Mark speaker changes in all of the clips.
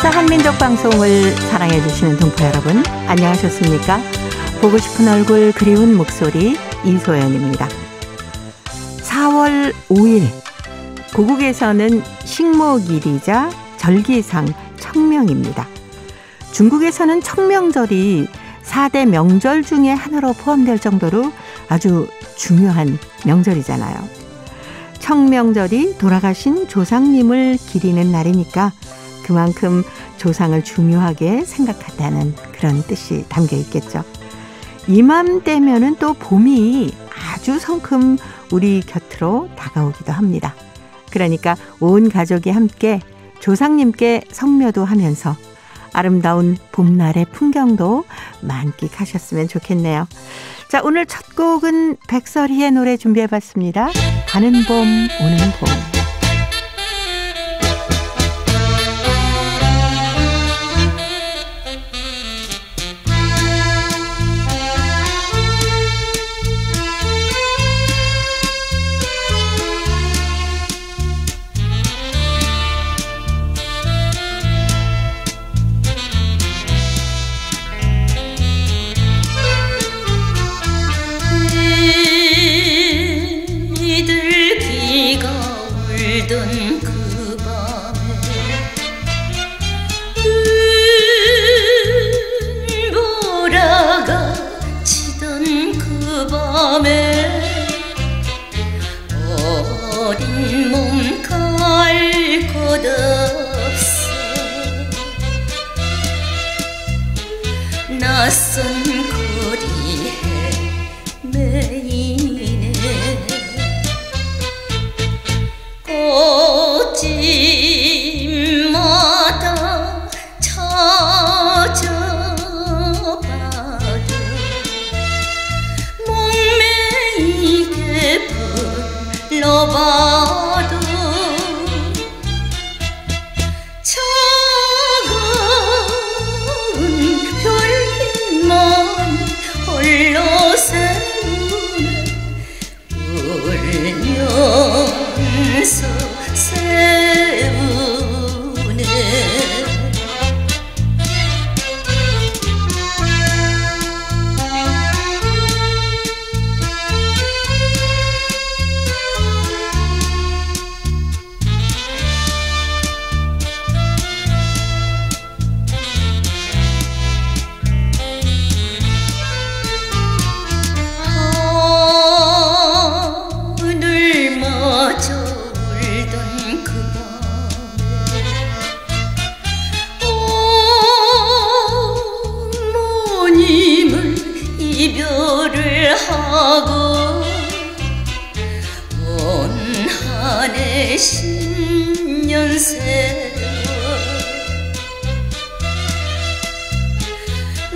Speaker 1: TBS 한민족 방송을 사랑해 주시는 동포 여러분, 안녕하셨습니까? 보고 싶은 얼굴, 그리운 목소리, 이소연입니다. 4월 5일 고국에서는 식목일이자 절기상 청명입니다. 중국에서는 청명절이 4대 명절 중에 하나로 포함될 정도로 아주 중요한 명절이잖아요. 청명절이 돌아가신 조상님을 기리는 날이니까 그만큼 조상을 중요하게 생각한다는 그런 뜻이 담겨 있겠죠. 이맘때면은 또 봄이 아주 성큼 우리 곁으로 다가오기도 합니다. 그러니까 온 가족이 함께 조상님께 성묘도 하면서 아름다운 봄날의 풍경도 만끽하셨으면 좋겠네요. 자, 오늘 첫 곡은 백설희의 노래 준비해봤습니다. 가는 봄, 오는 봄.
Speaker 2: 그 밤에 눈보라가 치던 그 밤에 어린 몸 갈 곳 없어 낯선 거리에 매이네 꽃집마다 찾아봐도 목매이게 불러봐도 차가운 별빛만 홀로 세우네 울면서 세우네 하늘마저 울던 그 어머님을 이별을 하고 온 한 해 10년 세월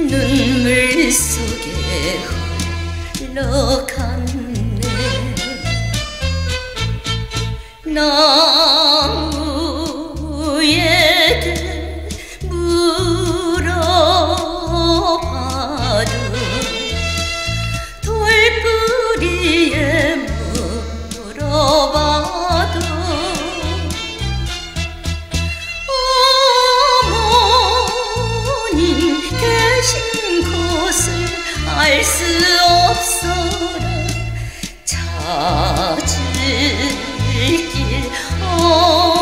Speaker 2: 눈물 속에 흘러갔네 나무에게 물어봐도 돌뿌리에 물어봐도 어머님 계신 곳을 알 수 없어라 찾을 길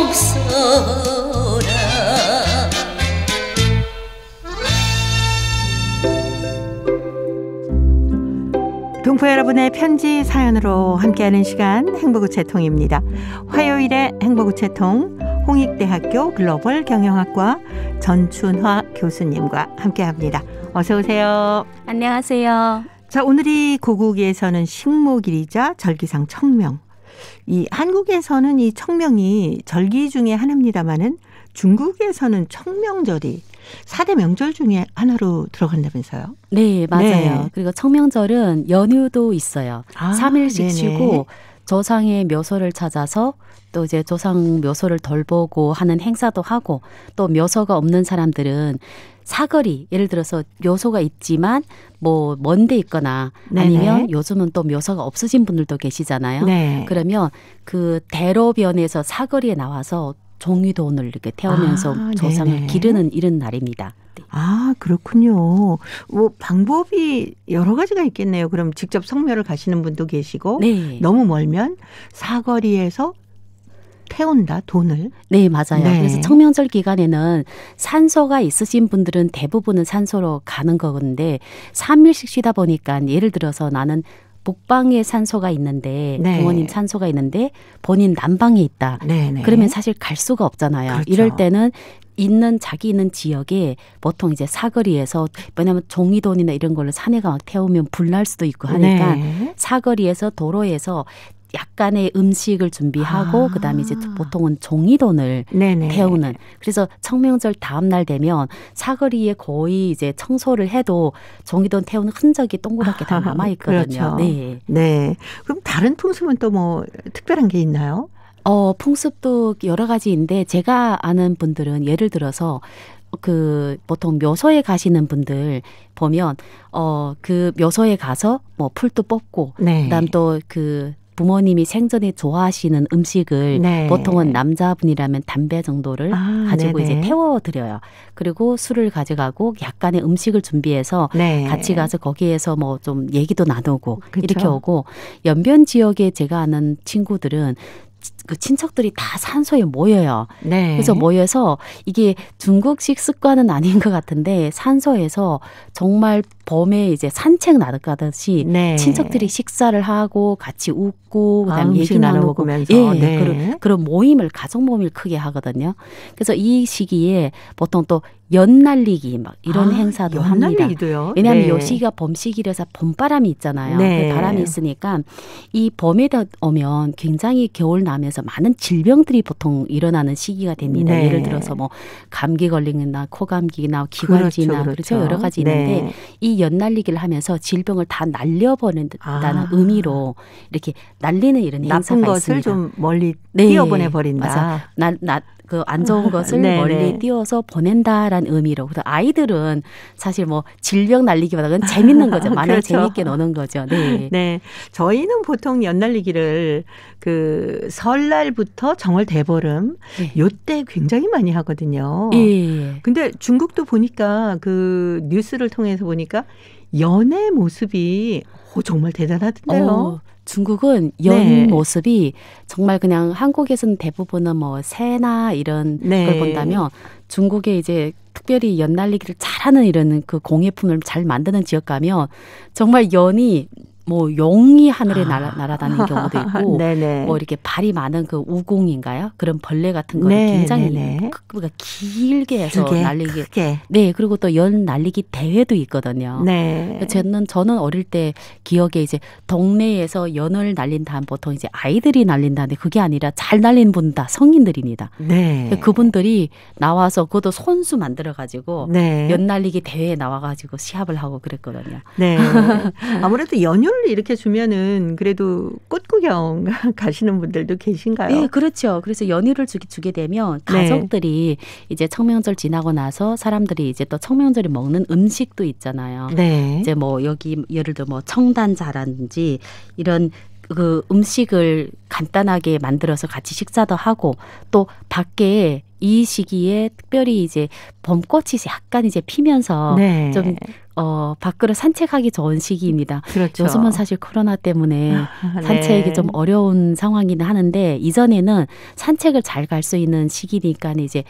Speaker 2: 없어라
Speaker 1: 동포 여러분의 편지 사연으로 함께하는 시간 행복우체통입니다. 화요일에 행복우체통 홍익대학교 글로벌 경영학과 전춘화 교수님과 함께합니다. 어서 오세요.
Speaker 3: 안녕하세요.
Speaker 1: 자, 오늘이 고국에서는 식목일이자 절기상 청명. 이 한국에서는 이 청명이 절기 중에 하나입니다마는 중국에서는 청명절이 4대 명절 중에 하나로 들어간다면서요?
Speaker 3: 네, 맞아요.
Speaker 1: 네.
Speaker 3: 그리고 청명절은 연휴도 있어요. 3일씩
Speaker 1: 네네.
Speaker 3: 쉬고 조상의 묘소를 찾아서 또 이제 조상 묘소를 돌보고 하는 행사도 하고 또 묘소가 없는 사람들은 사거리 예를 들어서 묘소가 있지만 뭐 먼데 있거나
Speaker 1: 네네.
Speaker 3: 아니면 요즘은 또 묘소가 없으신 분들도 계시잖아요.
Speaker 1: 네.
Speaker 3: 그러면 그 대로변에서 사거리에 나와서 종이돈을 이렇게 태우면서 조상을
Speaker 1: 네네.
Speaker 3: 기르는 이런 날입니다. 네.
Speaker 1: 아, 그렇군요. 뭐 방법이 여러 가지가 있겠네요. 그럼 직접 성묘를 가시는 분도 계시고
Speaker 3: 네.
Speaker 1: 너무 멀면 사거리에서 태운다, 돈을.
Speaker 3: 네, 맞아요.
Speaker 1: 네.
Speaker 3: 그래서 청명절 기간에는 산소가 있으신 분들은 대부분은 산소로 가는 거건데 3일씩 쉬다 보니까 예를 들어서 나는 북방에 산소가 있는데
Speaker 1: 네.
Speaker 3: 부모님 산소가 있는데 본인 남방에 있다.
Speaker 1: 네네.
Speaker 3: 그러면 사실 갈 수가 없잖아요.
Speaker 1: 그렇죠.
Speaker 3: 이럴 때는 자기 있는 지역에 보통 이제 사거리에서 왜냐하면 종이돈이나 이런 걸로 산에가 막 태우면 불날 수도 있고 하니까
Speaker 1: 네.
Speaker 3: 사거리에서 도로에서 약간의 음식을 준비하고 그다음에 이제 보통은 종이돈을
Speaker 1: 네네.
Speaker 3: 태우는. 그래서 청명절 다음 날 되면 사거리에 거의 이제 청소를 해도 종이돈 태우는 흔적이 동그랗게 다 남아 있거든요.
Speaker 1: 그렇죠.
Speaker 3: 네.
Speaker 1: 네. 그럼 다른 풍습은 또 뭐 특별한 게 있나요?
Speaker 3: 풍습도 여러 가지인데 제가 아는 분들은 예를 들어서 그 보통 묘소에 가시는 분들 보면 그 묘소에 가서 뭐 풀도 뽑고
Speaker 1: 네.
Speaker 3: 그다음 또 그 부모님이 생전에 좋아하시는 음식을
Speaker 1: 네.
Speaker 3: 보통은 남자분이라면 담배 정도를 가지고
Speaker 1: 네네.
Speaker 3: 이제 태워드려요. 그리고 술을 가져가고 약간의 음식을 준비해서
Speaker 1: 네.
Speaker 3: 같이 가서 거기에서 뭐 좀 얘기도 나누고
Speaker 1: 그쵸.
Speaker 3: 이렇게 오고 연변 지역에 제가 아는 친구들은 그 친척들이 다 산소에 모여요.
Speaker 1: 네.
Speaker 3: 그래서 모여서 이게 중국식 습관은 아닌 것 같은데 산소에서 정말 봄에 이제 산책 나가듯이
Speaker 1: 네.
Speaker 3: 친척들이 식사를 하고 같이 웃고 그다음에
Speaker 1: 음식
Speaker 3: 얘기
Speaker 1: 나눠
Speaker 3: 나누고
Speaker 1: 먹으면서.
Speaker 3: 예,
Speaker 1: 네.
Speaker 3: 그런 모임을 가족 모임을 크게 하거든요. 그래서 이 시기에 보통 또 연 날리기 막 이런 행사도 합니다.
Speaker 1: 연날리기도요?
Speaker 3: 왜냐하면
Speaker 1: 네.
Speaker 3: 요 시기가 봄 시기라서 봄바람이 있잖아요.
Speaker 1: 네.
Speaker 3: 그 바람이 있으니까 이 봄에 오면 굉장히 겨울 나면서 많은 질병들이 보통 일어나는 시기가 됩니다.
Speaker 1: 네.
Speaker 3: 예를 들어서 뭐 감기 걸리거나 코감기나 기관지나 그렇죠. 여러 가지 있는데
Speaker 1: 네.
Speaker 3: 이 연날리기를 하면서 질병을 다 날려버린다는
Speaker 1: 아.
Speaker 3: 의미로 이렇게 날리는 이런
Speaker 1: 나쁜
Speaker 3: 행사가
Speaker 1: 것을
Speaker 3: 있습니다.
Speaker 1: 좀 멀리
Speaker 3: 네.
Speaker 1: 띄어보내 버린다.
Speaker 3: 맞아. 그 안 좋은 것을
Speaker 1: 네네.
Speaker 3: 멀리 띄워서 보낸다라는 의미로. 그래서 아이들은 사실 뭐 질병 날리기보다는 재밌는 거죠. 마냥
Speaker 1: 그렇죠.
Speaker 3: 재밌게 노는 거죠. 네.
Speaker 1: 네. 저희는 보통 연날리기를 그 설날부터 정월 대보름
Speaker 3: 네.
Speaker 1: 요때 굉장히 많이 하거든요.
Speaker 3: 예.
Speaker 1: 근데 중국도 보니까 그 뉴스를 통해서 보니까 연의 모습이 정말 대단하던데요.
Speaker 3: 중국은 연
Speaker 1: 네.
Speaker 3: 모습이 정말 그냥 한국에서는 대부분은 뭐 새나 이런
Speaker 1: 네.
Speaker 3: 걸 본다면 중국에 이제 특별히 연 날리기를 잘하는 이런 그 공예품을 잘 만드는 지역 가면 정말 연이 뭐 용이 하늘에 날아다니는 경우도 있고
Speaker 1: 네네.
Speaker 3: 뭐 이렇게 발이 많은 그 우공인가요? 그런 벌레 같은 거를
Speaker 1: 네,
Speaker 3: 굉장히
Speaker 1: 네네.
Speaker 3: 길게 해서 날리기.
Speaker 1: 크게.
Speaker 3: 네, 그리고 또 연 날리기 대회도 있거든요.
Speaker 1: 네.
Speaker 3: 저는 어릴 때 기억에 이제 동네에서 연을 날린다 하면 보통 이제 아이들이 날린다는데 그게 아니라 잘 날리는 분 다 성인들입니다.
Speaker 1: 네.
Speaker 3: 그분들이 나와서 그것도 손수 만들어 가지고
Speaker 1: 네.
Speaker 3: 연 날리기 대회에 나와 가지고 시합을 하고 그랬거든요.
Speaker 1: 네. 아무래도 연휴를 이렇게 주면은 그래도 꽃 구경 가시는 분들도 계신가요?
Speaker 3: 네, 그렇죠. 그래서 연휴를 주게 되면
Speaker 1: 네.
Speaker 3: 가족들이 이제 청명절 지나고 나서 사람들이 이제 또 청명절에 먹는 음식도 있잖아요.
Speaker 1: 네.
Speaker 3: 이제 뭐 여기 예를 들어 뭐 청단자라든지 이런 그 음식을 간단하게 만들어서 같이 식사도 하고 또 밖에 이 시기에 특별히 이제 봄꽃이 약간 이제 피면서
Speaker 1: 네.
Speaker 3: 좀 밖으로 산책하기 좋은 시기입니다.
Speaker 1: 그렇죠.
Speaker 3: 요즘은 사실 코로나 때문에 산책이
Speaker 1: 네.
Speaker 3: 좀 어려운 상황이긴 하는데 이전에는 산책을 잘 갈 수 있는 시기니까 이제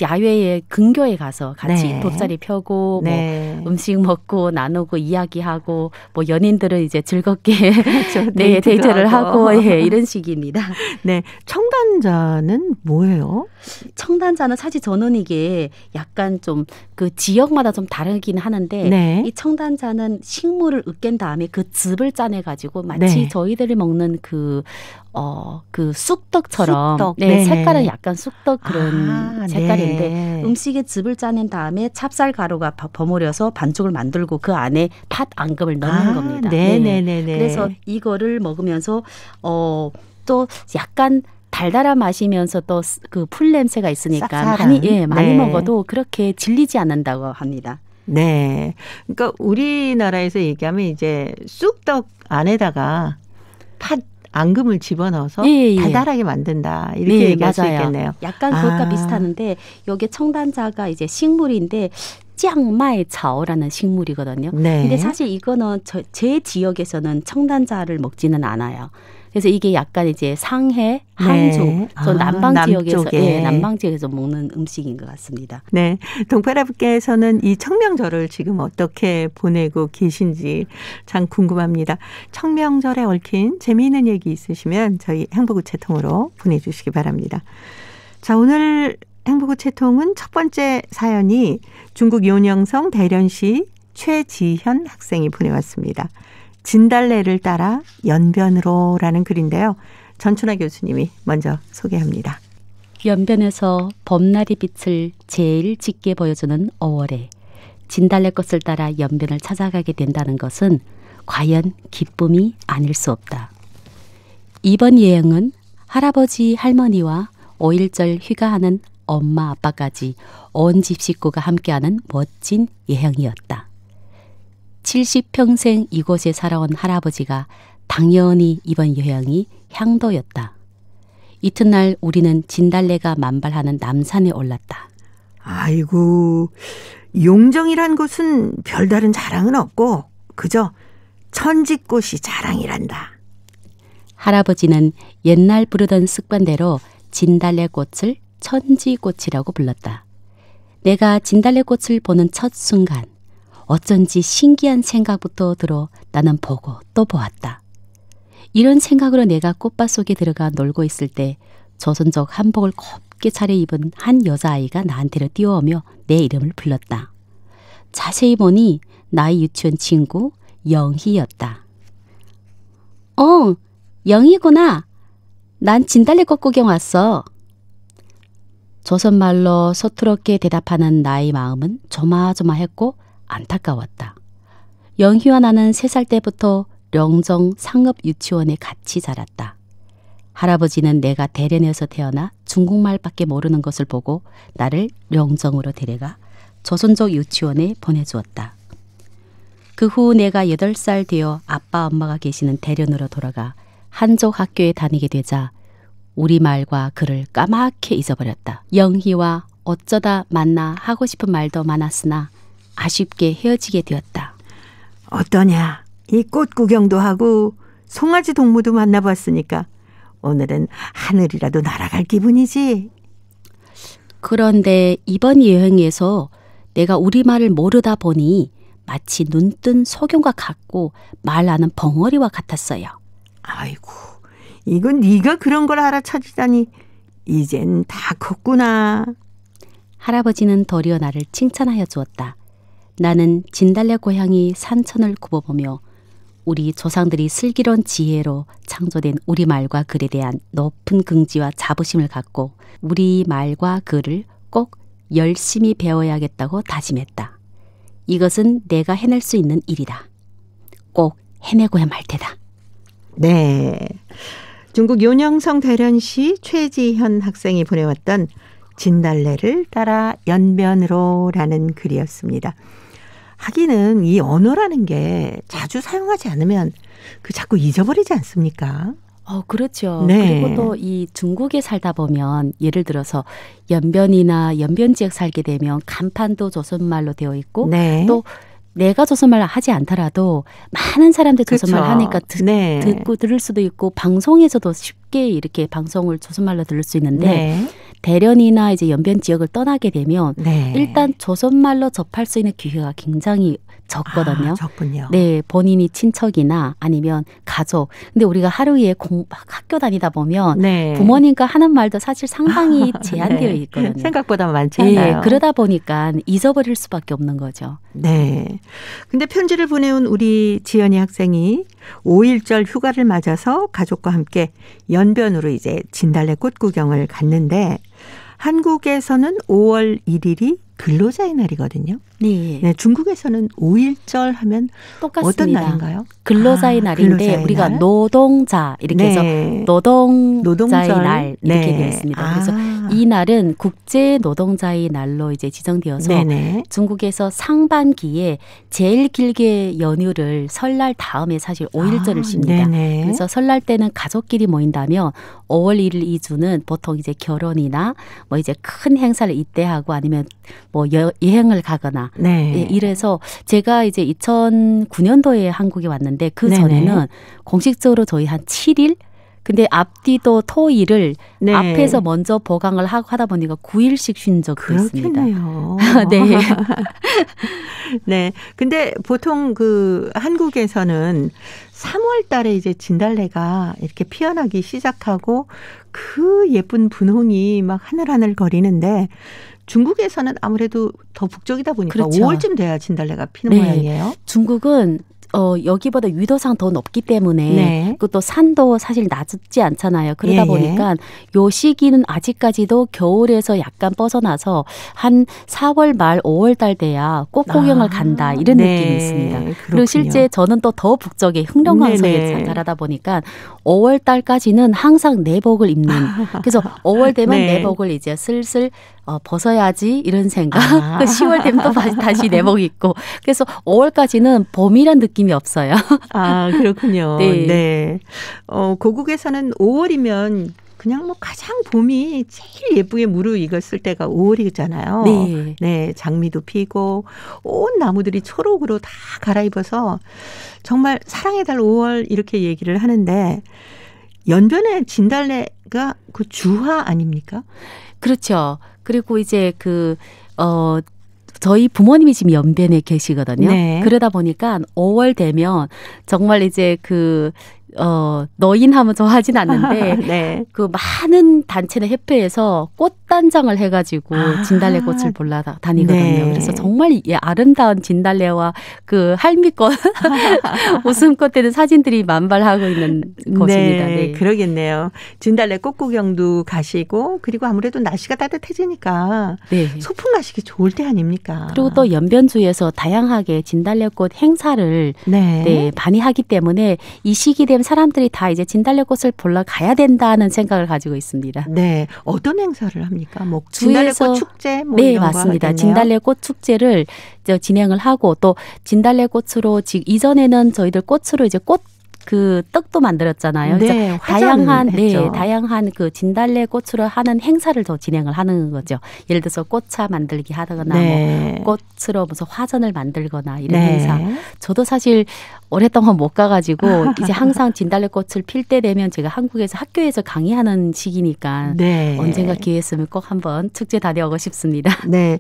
Speaker 3: 야외에 근교에 가서 같이
Speaker 1: 네.
Speaker 3: 돗자리 펴고
Speaker 1: 네.
Speaker 3: 뭐 음식 먹고 나누고 이야기하고 뭐 연인들은 이제 즐겁게
Speaker 1: 그렇죠.
Speaker 3: 네, 데이트를
Speaker 1: 하고.
Speaker 3: 하고 예, 이런 식입니다.
Speaker 1: 네. 청단자는 뭐예요?
Speaker 3: 청단자는 사실 저는 이게 약간 좀 그 지역마다 좀 다르긴 하는데
Speaker 1: 네.
Speaker 3: 이 청단자는 식물을 으깬 다음에 그 즙을 짜내 가지고 마치
Speaker 1: 네.
Speaker 3: 저희들이 먹는 그 쑥떡처럼
Speaker 1: 쑥떡.
Speaker 3: 네,
Speaker 1: 네네.
Speaker 3: 색깔은 약간 쑥떡 그런 색깔인데
Speaker 1: 네.
Speaker 3: 음식에 즙을 짜낸 다음에 찹쌀 가루가 버무려서 반죽을 만들고 그 안에 팥 앙금을 넣는 겁니다.
Speaker 1: 네네네네.
Speaker 3: 그래서 이거를 먹으면서 또 약간 달달한 맛이면서 또 그 풀 냄새가 있으니까
Speaker 1: 쌉쌀한.
Speaker 3: 많이
Speaker 1: 네.
Speaker 3: 먹어도 그렇게 질리지 않는다고 합니다.
Speaker 1: 네. 그러니까 우리나라에서 얘기하면 이제 쑥떡 안에다가 팥 앙금을 집어넣어서
Speaker 3: 예, 예.
Speaker 1: 달달하게 만든다. 이렇게
Speaker 3: 네,
Speaker 1: 얘기할 수
Speaker 3: 맞아요.
Speaker 1: 있겠네요.
Speaker 3: 약간 그것과 비슷하는데 여기 청단자가 이제 식물인데 짱마이차오라는 식물이거든요.
Speaker 1: 네.
Speaker 3: 근데 사실 이거는 제 지역에서는 청단자를 먹지는 않아요. 그래서 이게 약간 이제 상해, 항주,
Speaker 1: 네.
Speaker 3: 저 남방 지역에서
Speaker 1: 남쪽에.
Speaker 3: 남방 지역에서 먹는 음식인 것 같습니다.
Speaker 1: 네, 동파라분께서는 이 청명절을 지금 어떻게 보내고 계신지 참 궁금합니다. 청명절에 얽힌 재미있는 얘기 있으시면 저희 행복우체통으로 보내주시기 바랍니다. 자, 오늘 행복우체통은 첫 번째 사연이 중국 요녕성 대련시 최지현 학생이 보내왔습니다. 진달래를 따라 연변으로라는 글인데요. 전춘아 교수님이 먼저 소개합니다.
Speaker 3: 연변에서 봄날이 빛을 제일 짙게 보여주는 5월에 진달래꽃을 따라 연변을 찾아가게 된다는 것은 과연 기쁨이 아닐 수 없다. 이번 여행은 할아버지 할머니와 5일절 휴가하는 엄마 아빠까지 온 집 식구가 함께하는 멋진 여행이었다. 70평생 이곳에 살아온 할아버지가 당연히 이번 여행이 향도였다. 이튿날 우리는 진달래가 만발하는 남산에 올랐다.
Speaker 1: 아이고, 용정이란 곳은 별다른 자랑은 없고 그저 천지꽃이 자랑이란다.
Speaker 3: 할아버지는 옛날 부르던 습관대로 진달래꽃을 천지꽃이라고 불렀다. 내가 진달래꽃을 보는 첫 순간 어쩐지 신기한 생각부터 들어 나는 보고 또 보았다. 이런 생각으로 내가 꽃밭 속에 들어가 놀고 있을 때 조선족 한복을 곱게 차려입은 한 여자아이가 나한테로 뛰어오며 내 이름을 불렀다. 자세히 보니 나의 유치원 친구 영희였다. 영희구나. 난 진달래꽃 구경 왔어. 조선말로 서투럽게 대답하는 나의 마음은 조마조마했고 안타까웠다. 영희와 나는 3살 때부터 령정 상업유치원에 같이 자랐다. 할아버지는 내가 대련에서 태어나 중국말밖에 모르는 것을 보고 나를 령정으로 데려가 조선족 유치원에 보내주었다. 그 후 내가 8살 되어 아빠 엄마가 계시는 대련으로 돌아가 한족 학교에 다니게 되자 우리말과 글을 까맣게 잊어버렸다. 영희와 어쩌다 만나 하고 싶은 말도 많았으나 아쉽게 헤어지게 되었다.
Speaker 1: 어떠냐? 이 꽃 구경도 하고 송아지 동무도 만나봤으니까 오늘은 하늘이라도 날아갈 기분이지.
Speaker 3: 그런데 이번 여행에서 내가 우리말을 모르다 보니 마치 눈뜬 소경과 같고 말하는 벙어리와 같았어요.
Speaker 1: 아이고, 이건 네가 그런 걸 알아차리다니. 이젠 다 컸구나.
Speaker 3: 할아버지는 도리어 나를 칭찬하여 주었다. 나는 진달래 고향이 산천을 굽어보며 우리 조상들이 슬기로운 지혜로 창조된 우리말과 글에 대한 높은 긍지와 자부심을 갖고 우리말과 글을 꼭 열심히 배워야겠다고 다짐했다. 이것은 내가 해낼 수 있는 일이다. 꼭 해내고야 말 테다.
Speaker 1: 네, 중국 요녕성 대련시 최지현 학생이 보내왔던 진달래를 따라 연변으로라는 글이었습니다. 하기는 이 언어라는 게 자주 사용하지 않으면 자꾸 잊어버리지 않습니까?
Speaker 3: 그렇죠.
Speaker 1: 네.
Speaker 3: 그리고 또 이 중국에 살다 보면 예를 들어서 연변이나 연변 지역 살게 되면 간판도 조선말로 되어 있고
Speaker 1: 네.
Speaker 3: 또 내가 조선말을 하지 않더라도 많은 사람들이 조선말
Speaker 1: 그렇죠.
Speaker 3: 하니까
Speaker 1: 네.
Speaker 3: 듣고 들을 수도 있고 방송에서도 쉽게 이렇게 방송을 조선말로 들을 수 있는데
Speaker 1: 네.
Speaker 3: 대련이나 이제 연변 지역을 떠나게 되면
Speaker 1: 네.
Speaker 3: 일단 조선말로 접할 수 있는 기회가 굉장히 적거든요.
Speaker 1: 적군요.
Speaker 3: 네, 본인이 친척이나 아니면 가족. 근데 우리가 하루에 학교 다니다 보면
Speaker 1: 네.
Speaker 3: 부모님과 하는 말도 사실 상당히 제한되어
Speaker 1: 네.
Speaker 3: 있거든요.
Speaker 1: 생각보다 많지 않아요.
Speaker 3: 네, 그러다 보니까 잊어버릴 수밖에 없는 거죠.
Speaker 1: 네. 근데 편지를 보내온 우리 지연이 학생이 5일절 휴가를 맞아서 가족과 함께 연변으로 이제 진달래 꽃 구경을 갔는데 한국에서는 5월 1일이 근로자의 날이거든요.
Speaker 3: 네.
Speaker 1: 네, 중국에서는 5.1절 하면
Speaker 3: 똑같습니다.
Speaker 1: 어떤 날인가요?
Speaker 3: 근로자의 날인데
Speaker 1: 근로자의
Speaker 3: 우리가
Speaker 1: 날?
Speaker 3: 노동자 이렇게 해서
Speaker 1: 네.
Speaker 3: 노동자의
Speaker 1: 노동절.
Speaker 3: 날 이렇게
Speaker 1: 네.
Speaker 3: 되어 있습니다. 그래서 이 날은 국제 노동자의 날로 이제 지정되어서
Speaker 1: 네네.
Speaker 3: 중국에서 상반기에 제일 길게 연휴를 설날 다음에 사실 5.1절을 쉽니다.
Speaker 1: 네네.
Speaker 3: 그래서 설날 때는 가족끼리 모인다면 5월 1일 2주는 보통 이제 결혼이나 뭐 이제 큰 행사를 입대하고 아니면 뭐 여행을 가거나
Speaker 1: 네.
Speaker 3: 예, 이래서 제가 이제 2009년도에 한국에 왔는데 그
Speaker 1: 네네.
Speaker 3: 전에는 공식적으로 저희 한 7일 근데 앞뒤도 토일을
Speaker 1: 네.
Speaker 3: 앞에서 먼저 보강을 하고 하다 보니까 9일씩 쉰 적도 있습니다.
Speaker 1: 그렇겠네요.
Speaker 3: 네.
Speaker 1: 네. 근데 보통 그 한국에서는 3월 달에 이제 진달래가 이렇게 피어나기 시작하고 그 예쁜 분홍이 막 하늘하늘 거리는데 중국에서는 아무래도 더 북쪽이다 보니까
Speaker 3: 그렇죠.
Speaker 1: 5월쯤 돼야 진달래가 피는
Speaker 3: 네.
Speaker 1: 모양이에요.
Speaker 3: 중국은 여기보다 위도상 더 높기 때문에
Speaker 1: 네.
Speaker 3: 그것도 산도 사실 낮지 않잖아요. 그러다
Speaker 1: 예, 예.
Speaker 3: 보니까 요 시기는 아직까지도 겨울에서 약간 벗어나서 한 4월 말 5월 달 돼야 꽃구경을 간다 이런
Speaker 1: 네.
Speaker 3: 느낌이 있습니다. 그리고
Speaker 1: 그렇군요.
Speaker 3: 실제 저는 또 더 북쪽에 흥룡강서에
Speaker 1: 네네.
Speaker 3: 자라다 보니까 5월 달까지는 항상 내복을 입는 그래서 5월 되면
Speaker 1: 네.
Speaker 3: 내복을 이제 슬슬 벗어야지 이런 생각.
Speaker 1: 아.
Speaker 3: 10월 되면 또 다시 내복 입고 그래서 5월까지는 봄이란 느낌이 없어요.
Speaker 1: 아, 그렇군요.
Speaker 3: 네.
Speaker 1: 네. 고국에서는 5월이면 그냥 뭐 가장 봄이 제일 예쁘게 무르익었을 때가 5월이잖아요.
Speaker 3: 네.
Speaker 1: 네, 장미도 피고 온 나무들이 초록으로 다 갈아입어서 정말 사랑의 달 5월 이렇게 얘기를 하는데 연변에 진달래가 그 주화 아닙니까?
Speaker 3: 그렇죠. 그리고 이제 저희 부모님이 지금 연변에 계시거든요.
Speaker 1: 네.
Speaker 3: 그러다 보니까 5월 되면 정말 이제 너인하면 좋아하진 않는데
Speaker 1: 네.
Speaker 3: 그 많은 단체나 협회에서 꽃단장을 해가지고 진달래꽃을 보러 다니거든요.
Speaker 1: 네.
Speaker 3: 그래서 정말 아름다운 진달래와 그 할미꽃, 웃음꽃 되는 사진들이 만발하고 있는 곳입니다. 네.
Speaker 1: 그러겠네요. 진달래 꽃구경도 가시고 그리고 아무래도 날씨가 따뜻해지니까
Speaker 3: 네.
Speaker 1: 소풍 가시기 좋을 때 아닙니까?
Speaker 3: 그리고 또 연변주에서 다양하게 진달래꽃 행사를
Speaker 1: 네.
Speaker 3: 많이 하기 때문에 이 시기 되면 사람들이 다 이제 진달래꽃을 보러 가야 된다는 생각을 가지고 있습니다.
Speaker 1: 네. 어떤 행사를 합니까? 뭐 진달래꽃 축제 뭐
Speaker 3: 네,
Speaker 1: 이런
Speaker 3: 맞습니다.
Speaker 1: 거 하겠네요.
Speaker 3: 진달래꽃 축제를 진행을 하고 또 진달래꽃으로 이전에는 저희들 꽃으로 이제 그 떡도 만들었잖아요.
Speaker 1: 네,
Speaker 3: 다양한 그 진달래 꽃으로 하는 행사를 더 진행을 하는 거죠. 예를 들어서 꽃차 만들기 하거나
Speaker 1: 네.
Speaker 3: 뭐 꽃으로 무슨 화전을 만들거나 이런
Speaker 1: 네.
Speaker 3: 행사. 저도 사실 오랫동안 못 가가지고 이제 항상 진달래 꽃을 필 때 되면 제가 한국에서 학교에서 강의하는 시기니까
Speaker 1: 네.
Speaker 3: 언젠가 기회 있으면 꼭 한번 축제 다녀오고 싶습니다.
Speaker 1: 네.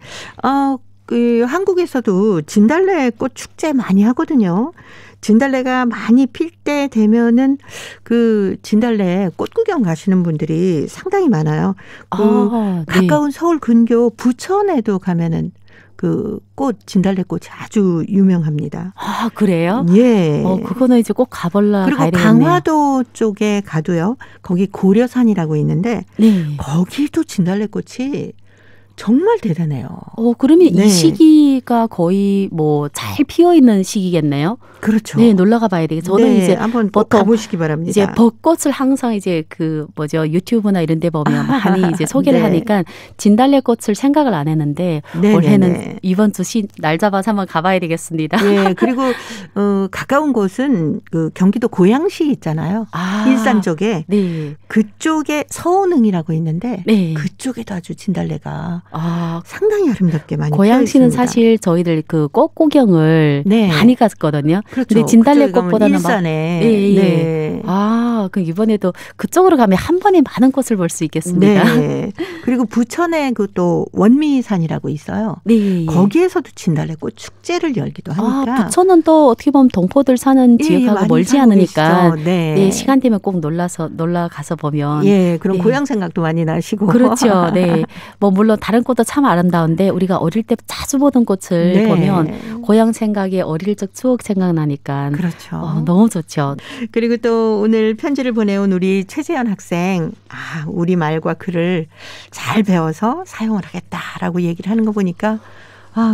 Speaker 1: 한국에서도 진달래꽃 축제 많이 하거든요. 진달래가 많이 필 때 되면은 그 진달래 꽃 구경 가시는 분들이 상당히 많아요.
Speaker 3: 네.
Speaker 1: 가까운 서울 근교 부천에도 가면은 그 진달래꽃이 아주 유명합니다.
Speaker 3: 아, 그래요?
Speaker 1: 예.
Speaker 3: 그거는 이제 꼭 가볼라
Speaker 1: 그리고
Speaker 3: 가야 되겠네요.
Speaker 1: 강화도 쪽에 가도요. 거기 고려산이라고 있는데
Speaker 3: 네.
Speaker 1: 거기도 진달래꽃이 정말 대단해요.
Speaker 3: 그러면
Speaker 1: 네.
Speaker 3: 이 시기가 거의 뭐 잘 피어 있는 시기겠네요.
Speaker 1: 그렇죠.
Speaker 3: 네, 놀러가 봐야 되겠어요. 저는
Speaker 1: 네,
Speaker 3: 이제
Speaker 1: 한번 꼭
Speaker 3: 보통
Speaker 1: 가보시기 바랍니다.
Speaker 3: 이제 벚꽃을 항상 이제 유튜브나 이런 데 보면 많이 이제 소개를
Speaker 1: 네.
Speaker 3: 하니까 진달래꽃을 생각을 안 했는데
Speaker 1: 네,
Speaker 3: 올해는
Speaker 1: 네.
Speaker 3: 이번 주 날 잡아서 한번 가봐야 되겠습니다.
Speaker 1: 예, 그리고 가까운 곳은 그 경기도 고양시 있잖아요. 일산 쪽에
Speaker 3: 네.
Speaker 1: 그쪽에 서운흥이라고 있는데
Speaker 3: 네.
Speaker 1: 그쪽에도 아주 진달래가 상당히 아름답게 많이
Speaker 3: 고양시는
Speaker 1: 피어 있습니다.
Speaker 3: 사실 저희들 그 꽃 구경을
Speaker 1: 네.
Speaker 3: 많이 갔거든요.
Speaker 1: 그렇죠.
Speaker 3: 근데 진달래꽃보다는
Speaker 1: 일산에.
Speaker 3: 네. 그럼 이번에도 그쪽으로 가면 한 번에 많은 꽃을 볼 수 있겠습니다.
Speaker 1: 네. 그리고 부천에 그 또 원미산이라고 있어요.
Speaker 3: 네.
Speaker 1: 거기에서도 진달래꽃 축제를 열기도 하니까.
Speaker 3: 부천은 또 어떻게 보면 동포들 사는 지역하고
Speaker 1: 많이
Speaker 3: 멀지
Speaker 1: 살고
Speaker 3: 않으니까
Speaker 1: 계시죠. 네.
Speaker 3: 네, 시간 되면 꼭 놀러 가서 보면
Speaker 1: 그럼 고향 생각도 많이 나시고.
Speaker 3: 그렇죠. 네. 뭐 물론 다른 꽃도 참 아름다운데 우리가 어릴 때 자주 보던 꽃을
Speaker 1: 네.
Speaker 3: 보면 고향 생각에 어릴 적 추억 생각나니까
Speaker 1: 그렇죠.
Speaker 3: 너무 좋죠.
Speaker 1: 그리고 또 오늘 편지를 보내온 우리 최재현 학생, 우리 말과 글을 잘 배워서 사용을 하겠다라고 얘기를 하는 거 보니까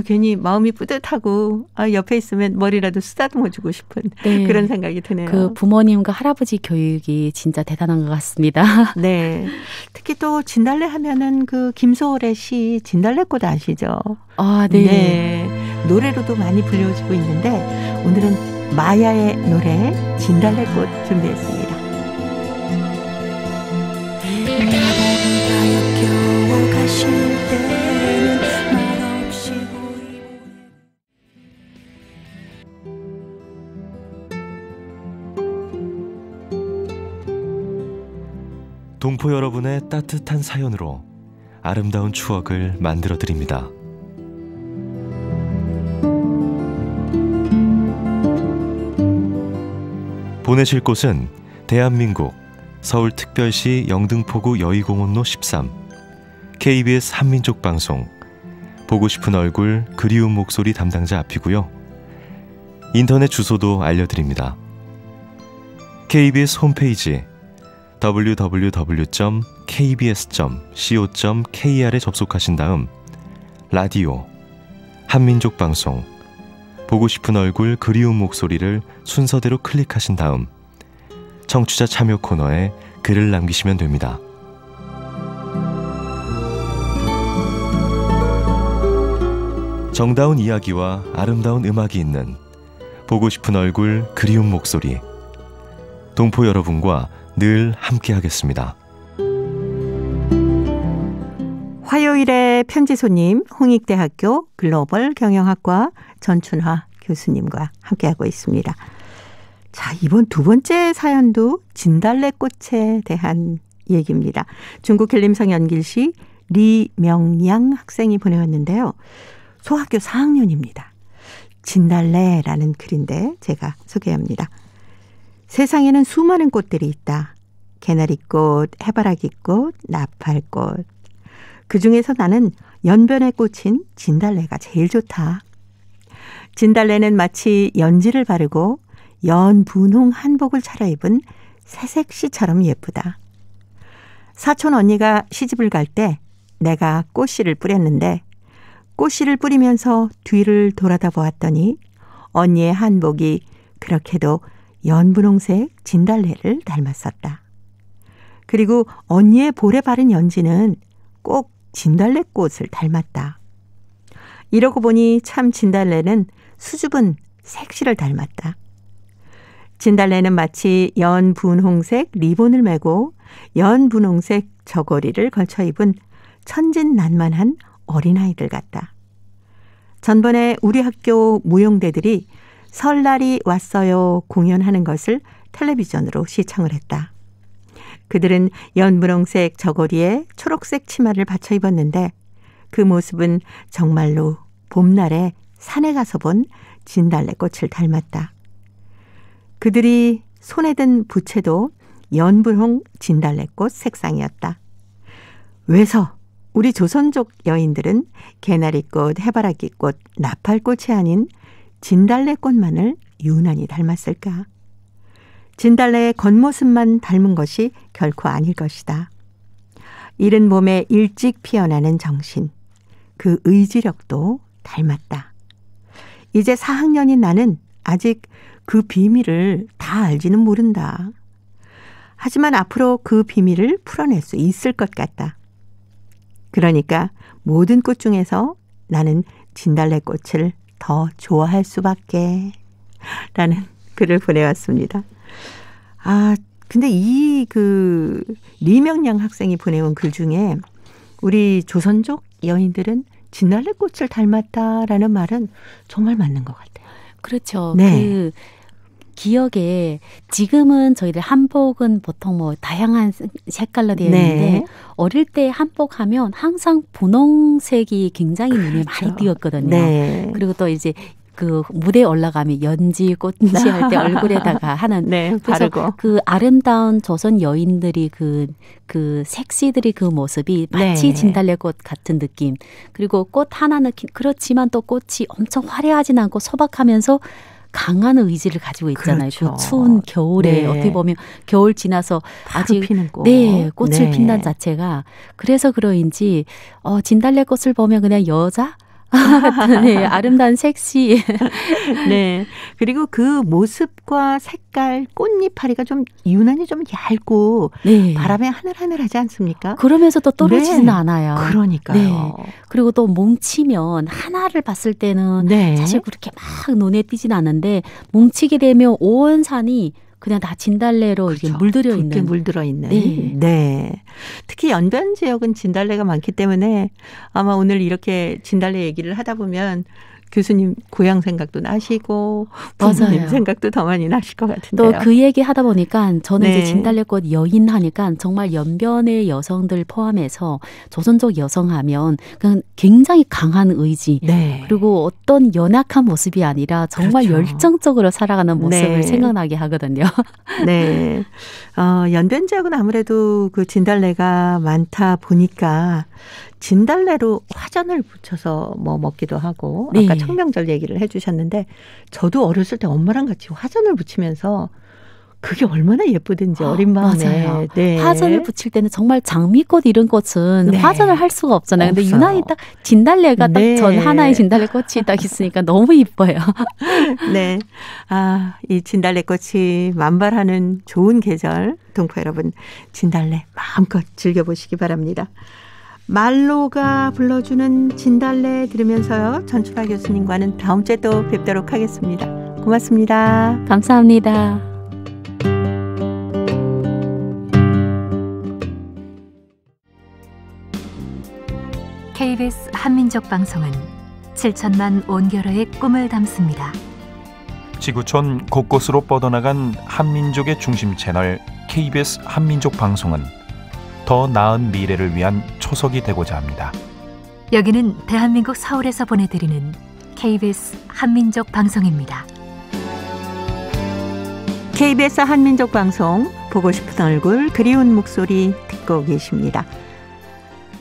Speaker 1: 괜히 마음이 뿌듯하고 옆에 있으면 머리라도 쓰다듬어주고 싶은
Speaker 3: 네.
Speaker 1: 그런 생각이 드네요.
Speaker 3: 그 부모님과 할아버지 교육이 진짜 대단한 것 같습니다.
Speaker 1: 네. 특히 또 진달래 하면은 그 김소월의 시 진달래꽃 아시죠?
Speaker 3: 네.
Speaker 1: 네. 노래로도 많이 불려지고 있는데 오늘은 마야의 노래 진달래꽃 준비했습니다. 나보다 가실 때는 말없이
Speaker 4: 동포 여러분의 따뜻한 사연으로 아름다운 추억을 만들어 드립니다. 보내실 곳은 대한민국 서울특별시 영등포구 여의공원로 13 KBS 한민족방송 보고 싶은 얼굴 그리운 목소리 담당자 앞이고요. 인터넷 주소도 알려드립니다. KBS 홈페이지 www.kbs.co.kr에 접속하신 다음 라디오, 한민족방송, 보고 싶은 얼굴 그리운 목소리를 순서대로 클릭하신 다음 청취자 참여 코너에 글을 남기시면 됩니다. 정다운 이야기와 아름다운 음악이 있는 보고 싶은 얼굴 그리운 목소리, 동포 여러분과 늘 함께하겠습니다.
Speaker 1: 화요일의 편지 손님 홍익대학교 글로벌 경영학과 전춘화 교수님과 함께하고 있습니다. 자, 이번 두 번째 사연도 진달래꽃에 대한 얘기입니다. 중국 길림성 연길시 리명양 학생이 보내왔는데요. 소학교 4학년입니다. 진달래라는 글인데 제가 소개합니다. 세상에는 수많은 꽃들이 있다. 개나리꽃, 해바라기꽃, 나팔꽃. 그중에서 나는 연변의 꽃인 진달래가 제일 좋다. 진달래는 마치 연지를 바르고 연분홍 한복을 차려입은 새색시처럼 예쁘다. 사촌 언니가 시집을 갈 때 내가 꽃씨를 뿌렸는데 꽃씨를 뿌리면서 뒤를 돌아다 보았더니 언니의 한복이 그렇게도 연분홍색 진달래를 닮았었다. 그리고 언니의 볼에 바른 연지는 꼭 진달래꽃을 닮았다. 이러고 보니 참 진달래는 수줍은 색시를 닮았다. 진달래는 마치 연분홍색 리본을 메고 연분홍색 저고리를 걸쳐 입은 천진난만한 어린아이들 같다. 전번에 우리 학교 무용대들이 설날이 왔어요 공연하는 것을 텔레비전으로 시청을 했다. 그들은 연분홍색 저고리에 초록색 치마를 받쳐 입었는데 그 모습은 정말로 봄날에 산에 가서 본 진달래꽃을 닮았다. 그들이 손에 든 부채도 연분홍 진달래꽃 색상이었다. 왜서 우리 조선족 여인들은 개나리꽃, 해바라기꽃, 나팔꽃이 아닌 진달래꽃만을 유난히 닮았을까? 진달래의 겉모습만 닮은 것이 결코 아닐 것이다. 이른 봄에 일찍 피어나는 정신, 그 의지력도 닮았다. 이제 4학년인 나는 아직 그 비밀을 다 알지는 모른다. 하지만 앞으로 그 비밀을 풀어낼 수 있을 것 같다. 그러니까 모든 꽃 중에서 나는 진달래꽃을 더 좋아할 수밖에 라는 글을 보내왔습니다. 근데 이 리명양 학생이 보내온 글 중에 우리 조선족 여인들은 진달래꽃을 닮았다라는 말은 정말 맞는 것 같아요.
Speaker 3: 그렇죠.
Speaker 1: 네.
Speaker 3: 그 기억에 지금은 저희들 한복은 보통 뭐 다양한 색깔로 되어 있는데
Speaker 1: 네.
Speaker 3: 어릴 때 한복하면 항상 분홍색이 굉장히 눈에 많이 띄었거든요.
Speaker 1: 네.
Speaker 3: 그리고 또 이제 그 무대에 올라가면 연지 꽃이 할 때 얼굴에다가 하는
Speaker 1: 네,
Speaker 3: 그래서
Speaker 1: 바르고.
Speaker 3: 그 아름다운 조선 여인들이 그 섹시들이 그 모습이 마치
Speaker 1: 네.
Speaker 3: 진달래꽃 같은 느낌. 그리고 꽃 하나는 그렇지만 또 꽃이 엄청 화려하진 않고 소박하면서 강한 의지를 가지고 있잖아요.
Speaker 1: 그렇죠.
Speaker 3: 그 추운 겨울에
Speaker 1: 네.
Speaker 3: 어떻게 보면 겨울 지나서
Speaker 1: 바로
Speaker 3: 아직
Speaker 1: 피는 꽃.
Speaker 3: 네, 꽃을
Speaker 1: 네.
Speaker 3: 핀다는 자체가 그래서 그러인지 진달래꽃을 보면 그냥 여자 네, 아름다운 섹시.
Speaker 1: 네. 그리고 그 모습과 색깔, 꽃잎파리가 좀 유난히 좀 얇고
Speaker 3: 네.
Speaker 1: 바람에 하늘하늘하지 않습니까?
Speaker 3: 그러면서도 떨어지지는
Speaker 1: 네.
Speaker 3: 않아요.
Speaker 1: 그러니까요.
Speaker 3: 네. 그리고 또 뭉치면 하나를 봤을 때는
Speaker 1: 네.
Speaker 3: 사실 그렇게 막 눈에 띄진 않는데 뭉치게 되면 온 산이 그냥 다 진달래로 이렇게
Speaker 1: 그렇죠.
Speaker 3: 물들여
Speaker 1: 붉게
Speaker 3: 있는.
Speaker 1: 물들어 있는.
Speaker 3: 네.
Speaker 1: 네. 특히 연변 지역은 진달래가 많기 때문에 아마 오늘 이렇게 진달래 얘기를 하다 보면 교수님 고향 생각도 나시고 부모님
Speaker 3: 맞아요.
Speaker 1: 생각도 더 많이 나실 것 같은데요.
Speaker 3: 또 그 얘기 하다 보니까 저는
Speaker 1: 네.
Speaker 3: 이제 진달래꽃 여인 하니까 정말 연변의 여성들 포함해서 조선족 여성하면 그냥 굉장히 강한 의지
Speaker 1: 네.
Speaker 3: 그리고 어떤 연약한 모습이 아니라 정말
Speaker 1: 그렇죠.
Speaker 3: 열정적으로 살아가는 모습을
Speaker 1: 네.
Speaker 3: 생각나게 하거든요.
Speaker 1: 네. 연변 지역은 아무래도 그 진달래가 많다 보니까 진달래로 화전을 부쳐서 뭐 먹기도 하고
Speaker 3: 네.
Speaker 1: 아까 청명절 얘기를 해주셨는데 저도 어렸을 때 엄마랑 같이 화전을 부치면서 그게 얼마나 예쁘든지 어린 마음에.
Speaker 3: 맞아요.
Speaker 1: 네.
Speaker 3: 화전을 붙일 때는 정말 장미꽃 이런 꽃은
Speaker 1: 네.
Speaker 3: 화전을 할 수가 없잖아요. 근데
Speaker 1: 없어요.
Speaker 3: 유난히 딱 진달래가
Speaker 1: 네.
Speaker 3: 딱 전 하나의 진달래 꽃이 딱 있으니까 너무 이뻐요.
Speaker 1: 네. 이 진달래꽃이 만발하는 좋은 계절 동포 여러분 진달래 마음껏 즐겨보시기 바랍니다. 말로가 불러주는 진달래 들으면서요. 전춘화 교수님과는 다음 주에 또 뵙도록 하겠습니다. 고맙습니다.
Speaker 3: 감사합니다.
Speaker 5: KBS 한민족 방송은 7천만 온결의 꿈을 담습니다.
Speaker 6: 지구촌 곳곳으로 뻗어나간 한민족의 중심 채널 KBS 한민족 방송은 더 나은 미래를 위한 초석이 되고자 합니다.
Speaker 5: 여기는 대한민국 서울에서 보내드리는 KBS 한민족 방송입니다.
Speaker 1: KBS 한민족 방송 보고 싶은 얼굴 그리운 목소리 듣고 계십니다.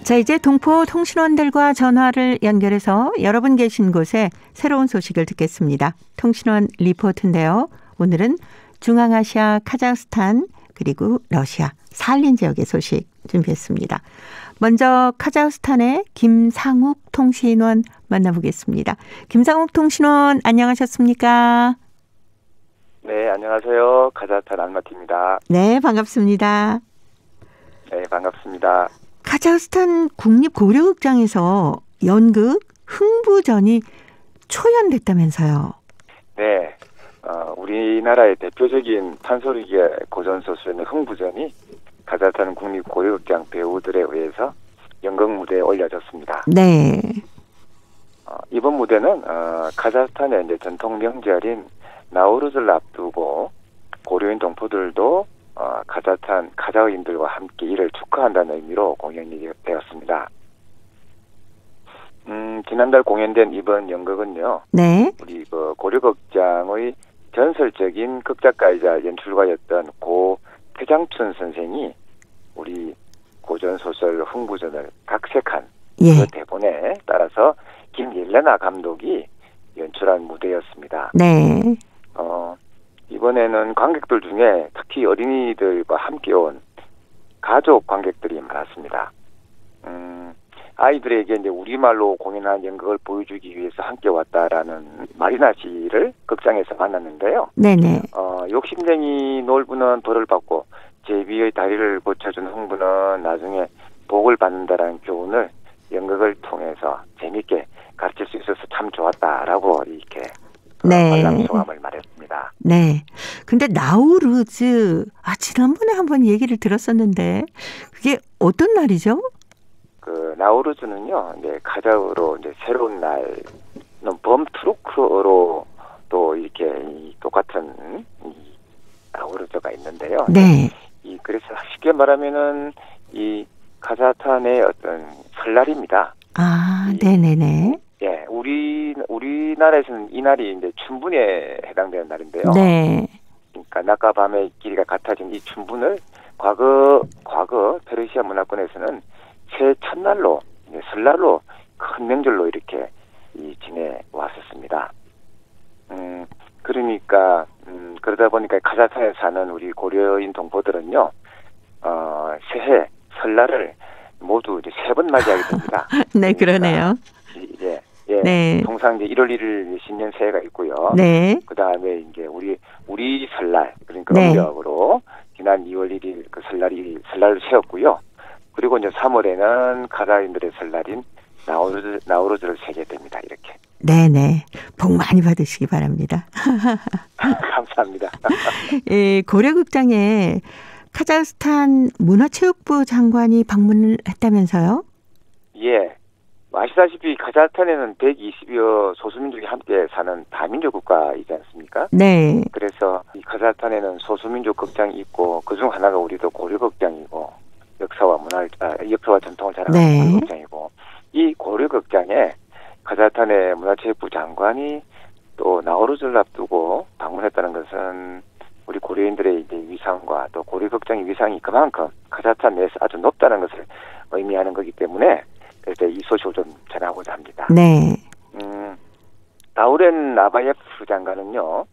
Speaker 1: 자, 이제 동포 통신원들과 전화를 연결해서 여러분 계신 곳에 새로운 소식을 듣겠습니다. 통신원 리포트인데요. 오늘은 중앙아시아, 카자흐스탄 그리고 러시아 살린 지역의 소식 준비했습니다. 먼저 카자흐스탄의 김상욱 통신원 만나보겠습니다. 김상욱 통신원 안녕하셨습니까?
Speaker 7: 네, 안녕하세요. 카자흐스탄 알마티입니다.
Speaker 1: 네, 반갑습니다.
Speaker 7: 네, 반갑습니다.
Speaker 1: 카자흐스탄 국립고려극장에서 연극 흥부전이 초연됐다면서요.
Speaker 7: 네, 우리나라의 대표적인 판소리계 고전소설인 흥부전이 카자흐스탄 국립고려극장 배우들에 의해서 연극 무대에 올려졌습니다.
Speaker 1: 네.
Speaker 7: 이번 무대는 카자흐스탄의 이제 전통 명절인 나우루즈를 앞두고 고려인 동포들도 카자흐스탄 카자흐인들과 함께 이를 축하한다는 의미로 공연이 되었습니다. 지난달 공연된 이번 연극은요.
Speaker 1: 네.
Speaker 7: 우리 그 고려극장의 전설적인 극작가이자 연출가였던 고 태장춘 선생이 우리 고전소설 흥부전을 각색한
Speaker 1: 예.
Speaker 7: 그 대본에 따라서 김옐레나 감독이 연출한 무대였습니다.
Speaker 1: 네.
Speaker 7: 이번에는 관객들 중에 특히 어린이들과 함께 온 가족 관객들이 많았습니다. 아이들에게 이제 우리말로 공연한 연극을 보여주기 위해서 함께 왔다라는 마리나 씨를 극장에서 만났는데요.
Speaker 1: 네네.
Speaker 7: 욕심쟁이 놀부는 벌을 받고 제비의 다리를 고쳐준 흥부는 나중에 복을 받는다라는 교훈을 연극을 통해서 재밌게 가르칠 수 있어서 참 좋았다라고 이렇게
Speaker 1: 네.
Speaker 7: 소감을 말했습니다.
Speaker 1: 네. 근데 나우루즈 지난번에 한번 얘기를 들었었는데 그게 어떤 날이죠?
Speaker 7: 그 나우루즈는요, 이제 카자흐로 이제 새로운 날은 범투르크어로 또 이렇게 똑같은 이 나우루즈가 있는데요.
Speaker 1: 네.
Speaker 7: 그래서 쉽게 말하면은 이 카자흐스탄의 어떤 설날입니다.
Speaker 1: 네네네.
Speaker 7: 예, 우리 우리나라에서는 이 날이 이제 춘분에 해당되는 날인데요.
Speaker 1: 네.
Speaker 7: 그러니까 낮과 밤의 길이가 같아진 이 춘분을 과거 페르시아 문화권에서는 새해 첫날로 이제 설날로 큰 명절로 이렇게 지내 왔었습니다. 그러니까 그러다 보니까 카자흐스탄에 사는 우리 고려인 동포들은요, 새해 설날을 모두 이제 3번 맞이하게 됩니다.
Speaker 1: 네, 그러네요.
Speaker 7: 이제 예,
Speaker 1: 네.
Speaker 7: 통상 이제 1월 1일 신년 새해가 있고요.
Speaker 1: 네.
Speaker 7: 그 다음에 이제 우리 설날, 그러니까
Speaker 1: 네.
Speaker 7: 음력으로 지난 2월 1일 그 설날을 세웠고요. 그리고 이제 3월에는 카자흐인들의 설날인 나우루즈를 세게 됩니다. 이렇게.
Speaker 1: 네네. 복 많이 받으시기 바랍니다.
Speaker 7: 감사합니다.
Speaker 1: 예, 고려극장에 카자흐스탄 문화체육부 장관이 방문을 했다면서요?
Speaker 7: 예. 아시다시피 카자흐스탄에는 120여 소수민족이 함께 사는 다민족 국가이지 않습니까?
Speaker 1: 네.
Speaker 7: 그래서 이 카자흐스탄에는 소수민족 극장이 있고 그중 하나가 우리도 고려극장이고 역사와 전통을 자랑하는
Speaker 1: 네.
Speaker 7: 고려극장이고 이 고려극장에 카자흐스탄의 문화체육부 장관이 또 나우루즈를 앞두고 방문했다는 것은 우리 고려인들의 이제 위상과 또 고려극장의 위상이 그만큼 카자흐스탄 내에서 아주 높다는 것을 의미하는 거기 때문에 그래서 이 소식을 좀 전하고자 합니다.
Speaker 1: 네.
Speaker 7: 다우렌 나바예프 장관은요,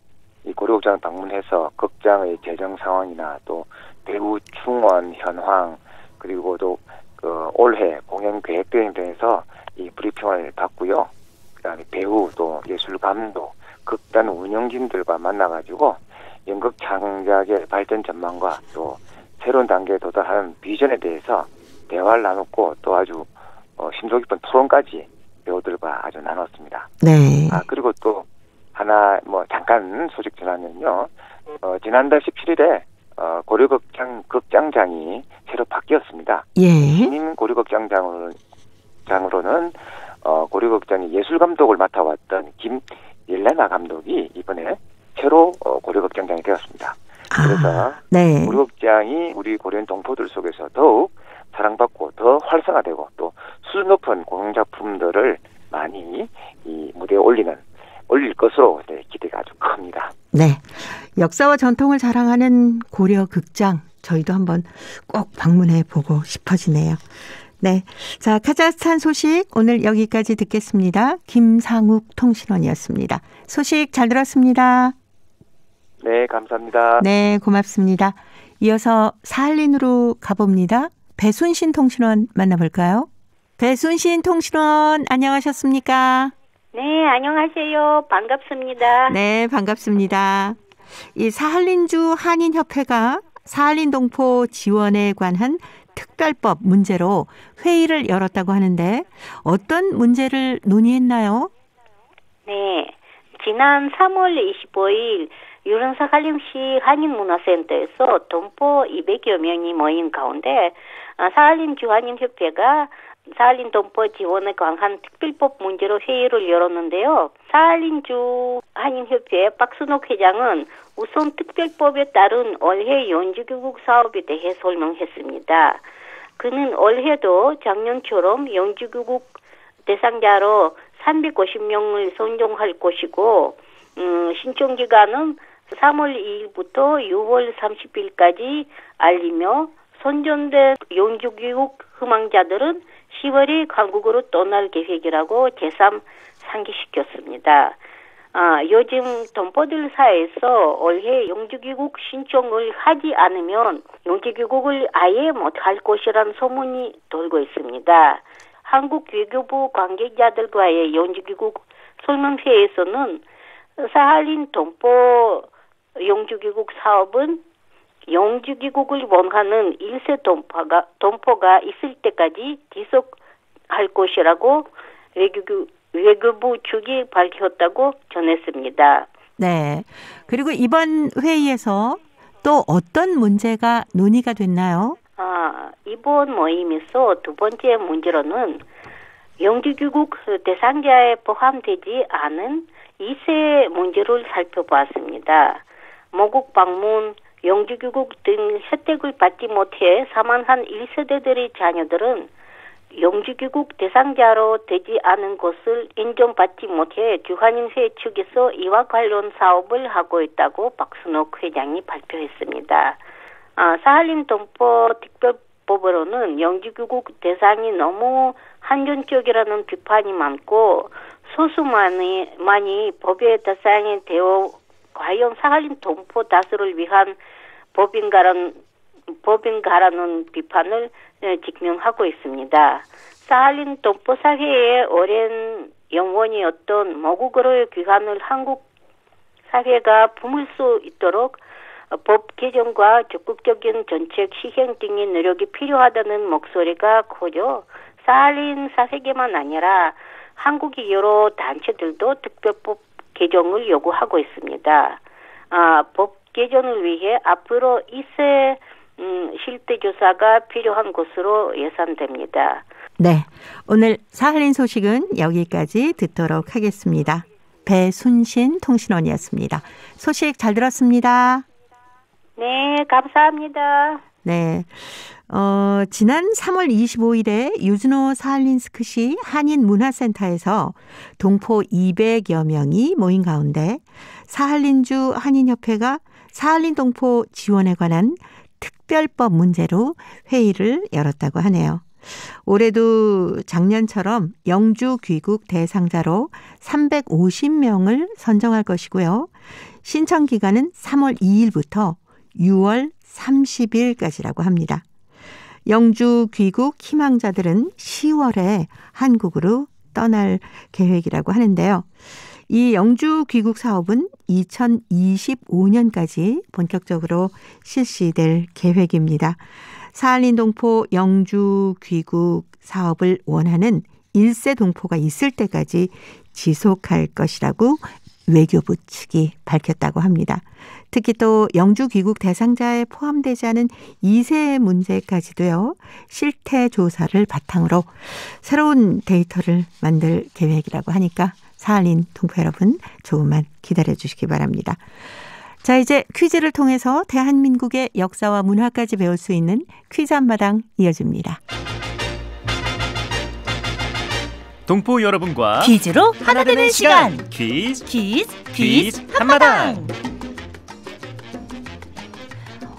Speaker 7: 이 고려극장을 방문해서 극장의 재정 상황이나 또 배우 충원 현황 그리고 또 그 올해 공연 계획 등에서 이 브리핑을 받고요. 그다음에 배우 또 예술 감독, 극단 운영진들과 만나가지고 연극 창작의 발전 전망과 또 새로운 단계에 도달하는 비전에 대해서 대화를 나눴고 또 아주 심도 깊은 토론까지 배우들과 아주 나눴습니다.
Speaker 1: 네.
Speaker 7: 그리고 또 하나 잠깐 소식 전하면요. 지난달 17일에 고려극장장이 새로 바뀌었습니다.
Speaker 1: 예.
Speaker 7: 신임 고려극장장으로는 고려극장의 예술 감독을 맡아왔던 김옐레나 감독이 이번에 새로 고려극장장이 되었습니다. 그래서
Speaker 1: 네.
Speaker 7: 고려극장이 우리 고려인 동포들 속에서 더욱 사랑받고 더 활성화되고 또 수준 높은 공연작품들을 많이 이 무대에 올릴 것으로 기대가 아주 큽니다.
Speaker 1: 네. 역사와 전통을 자랑하는 고려극장 저희도 한번 꼭 방문해 보고 싶어지네요. 네. 자, 카자흐스탄 소식 오늘 여기까지 듣겠습니다. 김상욱 통신원이었습니다. 소식 잘 들었습니다.
Speaker 7: 네, 감사합니다.
Speaker 1: 네, 고맙습니다. 이어서 사할린으로 가봅니다. 배순신 통신원 만나볼까요? 배순신 통신원 안녕하셨습니까?
Speaker 8: 네, 안녕하세요. 반갑습니다.
Speaker 1: 네, 반갑습니다. 이 사할린주 한인협회가 사할린 동포 지원에 관한 특별법 문제로 회의를 열었다고 하는데 어떤 문제를 논의했나요?
Speaker 8: 네, 지난 3월 25일 유른 사할린시 한인문화센터에서 동포 200여 명이 모인 가운데 사할린주 한인협회가 사할린 동포 지원에 관한 특별법 문제로 회의를 열었는데요. 사할린주 한인협회 박순옥 회장은 우선 특별법에 따른 올해 연주교국 사업에 대해 설명했습니다. 그는 올해도 작년처럼 연주교국 대상자로 350명을 선정할 것이고 신청 기간은 3월 2일부터 6월 30일까지 알리며 선정된 연주교육 희망자들은 10월에 한국으로 떠날 계획이라고 재삼 상기시켰습니다. 요즘 동포들 사이에서 올해 영주귀국 신청을 하지 않으면 영주귀국을 아예 못할 것이라는 소문이 돌고 있습니다. 한국 외교부 관계자들과의 영주귀국 설명회에서는 사할린 동포 영주귀국 사업은 영주귀국을 원하는 1세 동포가 있을 때까지 지속할 것이라고 외교부 측이 밝혔다고 전했습니다.
Speaker 1: 네. 그리고 이번 회의에서 또 어떤 문제가 논의가 됐나요?
Speaker 8: 이번 모임에서 두 번째 문제로는 영주귀국 대상자에 포함되지 않은 2세 문제를 살펴보았습니다. 모국 방문, 영주귀국 등 혜택을 받지 못해 사망한 1세대들의 자녀들은 영주귀국 대상자로 되지 않은 것을 인정받지 못해 주한인회 측에서 이와 관련 사업을 하고 있다고 박순옥 회장이 발표했습니다. 사할린 동포 특별법으로는 영주귀국 대상이 너무 한정적이라는 비판이 많고 소수만이 법의 대상이 되어 과연 사할린 동포 다수를 위한 법인가라는 비판을 직면하고 있습니다. 사할린 동포 사회의 오랜 영원이었던 모국어로의 귀환을 한국 사회가 품을 수 있도록 법 개정과 적극적인 정책 시행 등의 노력이 필요하다는 목소리가 커져 사할린 사회계만 아니라 한국의 여러 단체들도 특별법 개정을 요구하고 있습니다. 법 개정을 위해 앞으로 2세 실태 조사가 필요한 것으로 예상됩니다.
Speaker 1: 네, 오늘 사할린 소식은 여기까지 듣도록 하겠습니다. 배순신 통신원이었습니다. 소식 잘 들었습니다.
Speaker 8: 네, 감사합니다.
Speaker 1: 네, 지난 3월 25일에 유즈노 사할린스크시 한인문화센터에서 동포 200여 명이 모인 가운데 사할린주 한인협회가 사할린 동포 지원에 관한 특별법 문제로 회의를 열었다고 하네요. 올해도 작년처럼 영주 귀국 대상자로 350명을 선정할 것이고요. 신청 기간은 3월 2일부터 6월 30일까지라고 합니다. 영주 귀국 희망자들은 10월에 한국으로 떠날 계획이라고 하는데요. 이 영주 귀국 사업은 2025년까지 본격적으로 실시될 계획입니다. 사할린 동포 영주 귀국 사업을 원하는 1세 동포가 있을 때까지 지속할 것이라고 외교부 측이 밝혔다고 합니다. 특히 또 영주 귀국 대상자에 포함되지 않은 2세 문제까지도요. 실태 조사를 바탕으로 새로운 데이터를 만들 계획이라고 하니까 사할린 동포 여러분 조금만 기다려 주시기 바랍니다. 자, 이제 퀴즈를 통해서 대한민국의 역사와 문화까지 배울 수 있는 퀴즈 한마당 이어집니다.
Speaker 9: 동포 여러분과
Speaker 10: 퀴즈로 하나 되는 시간.
Speaker 9: 퀴즈
Speaker 10: 한마당.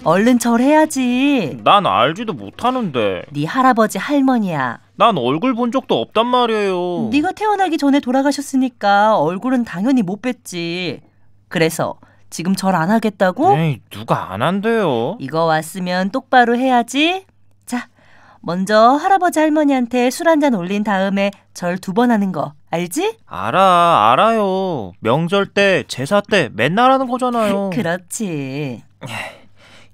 Speaker 10: 얼른 절해야지.
Speaker 9: 난 알지도 못하는데.
Speaker 10: 네 할아버지 할머니야.
Speaker 9: 난 얼굴 본 적도 없단 말이에요.
Speaker 10: 네가 태어나기 전에 돌아가셨으니까 얼굴은 당연히 못 뵀지. 그래서 지금 절 안 하겠다고?
Speaker 9: 에이, 누가 안 한대요.
Speaker 10: 이거 왔으면 똑바로 해야지. 자, 먼저 할아버지 할머니한테 술 한잔 올린 다음에 절 2번 하는 거 알지?
Speaker 9: 알아요. 명절 때, 제사 때 맨날 하는 거잖아요.
Speaker 10: 그렇지.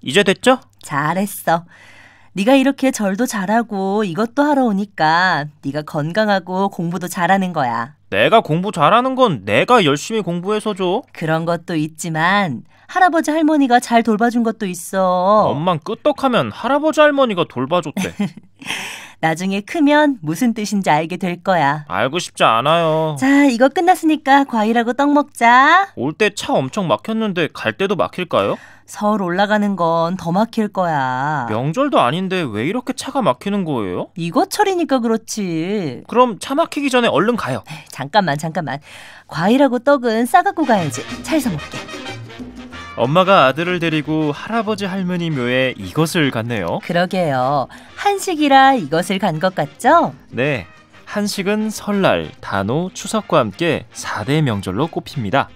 Speaker 9: 이제 됐죠?
Speaker 10: 잘했어. 네가 이렇게 절도 잘하고 이것도 하러 오니까 네가 건강하고 공부도 잘하는 거야.
Speaker 9: 내가 공부 잘하는 건 내가 열심히 공부해서죠.
Speaker 10: 그런 것도 있지만 할아버지 할머니가 잘 돌봐준 것도 있어.
Speaker 9: 엄만 끄떡하면 할아버지 할머니가 돌봐줬대.
Speaker 10: 나중에 크면 무슨 뜻인지 알게 될 거야.
Speaker 9: 알고 싶지 않아요.
Speaker 10: 자, 이거 끝났으니까 과일하고 떡 먹자.
Speaker 9: 올 때 차 엄청 막혔는데 갈 때도 막힐까요?
Speaker 10: 서울 올라가는 건 더 막힐 거야.
Speaker 9: 명절도 아닌데 왜 이렇게 차가 막히는 거예요?
Speaker 10: 이것철이니까 그렇지.
Speaker 9: 그럼 차 막히기 전에 얼른 가요.
Speaker 10: 잠깐만. 과일하고 떡은 싸갖고 가야지. 차에서 먹게.
Speaker 9: 엄마가 아들을 데리고 할아버지 할머니 묘에 이것을 갔네요.
Speaker 10: 그러게요. 한식이라 이것을 간 것 같죠?
Speaker 9: 네. 한식은 설날, 단오, 추석과 함께 4대 명절로 꼽힙니다.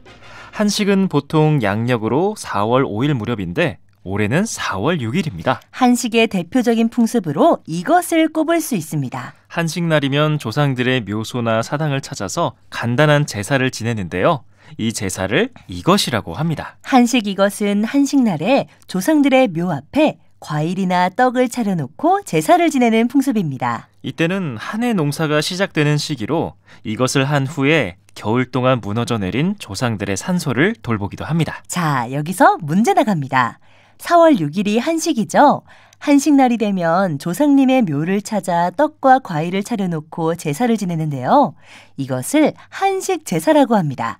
Speaker 9: 한식은 보통 양력으로 4월 5일 무렵인데 올해는 4월 6일입니다.
Speaker 10: 한식의 대표적인 풍습으로 이것을 꼽을 수 있습니다.
Speaker 9: 한식날이면 조상들의 묘소나 사당을 찾아서 간단한 제사를 지내는데요. 이 제사를 이것이라고 합니다.
Speaker 10: 한식 이것은 한식날에 조상들의 묘 앞에 과일이나 떡을 차려놓고 제사를 지내는 풍습입니다.
Speaker 9: 이때는 한 해 농사가 시작되는 시기로 이것을 한 후에 겨울 동안 무너져 내린 조상들의 산소를 돌보기도 합니다.
Speaker 10: 자, 여기서 문제 나갑니다. 4월 6일이 한식이죠? 한식날이 되면 조상님의 묘를 찾아 떡과 과일을 차려놓고 제사를 지내는데요. 이것을 한식 제사라고 합니다.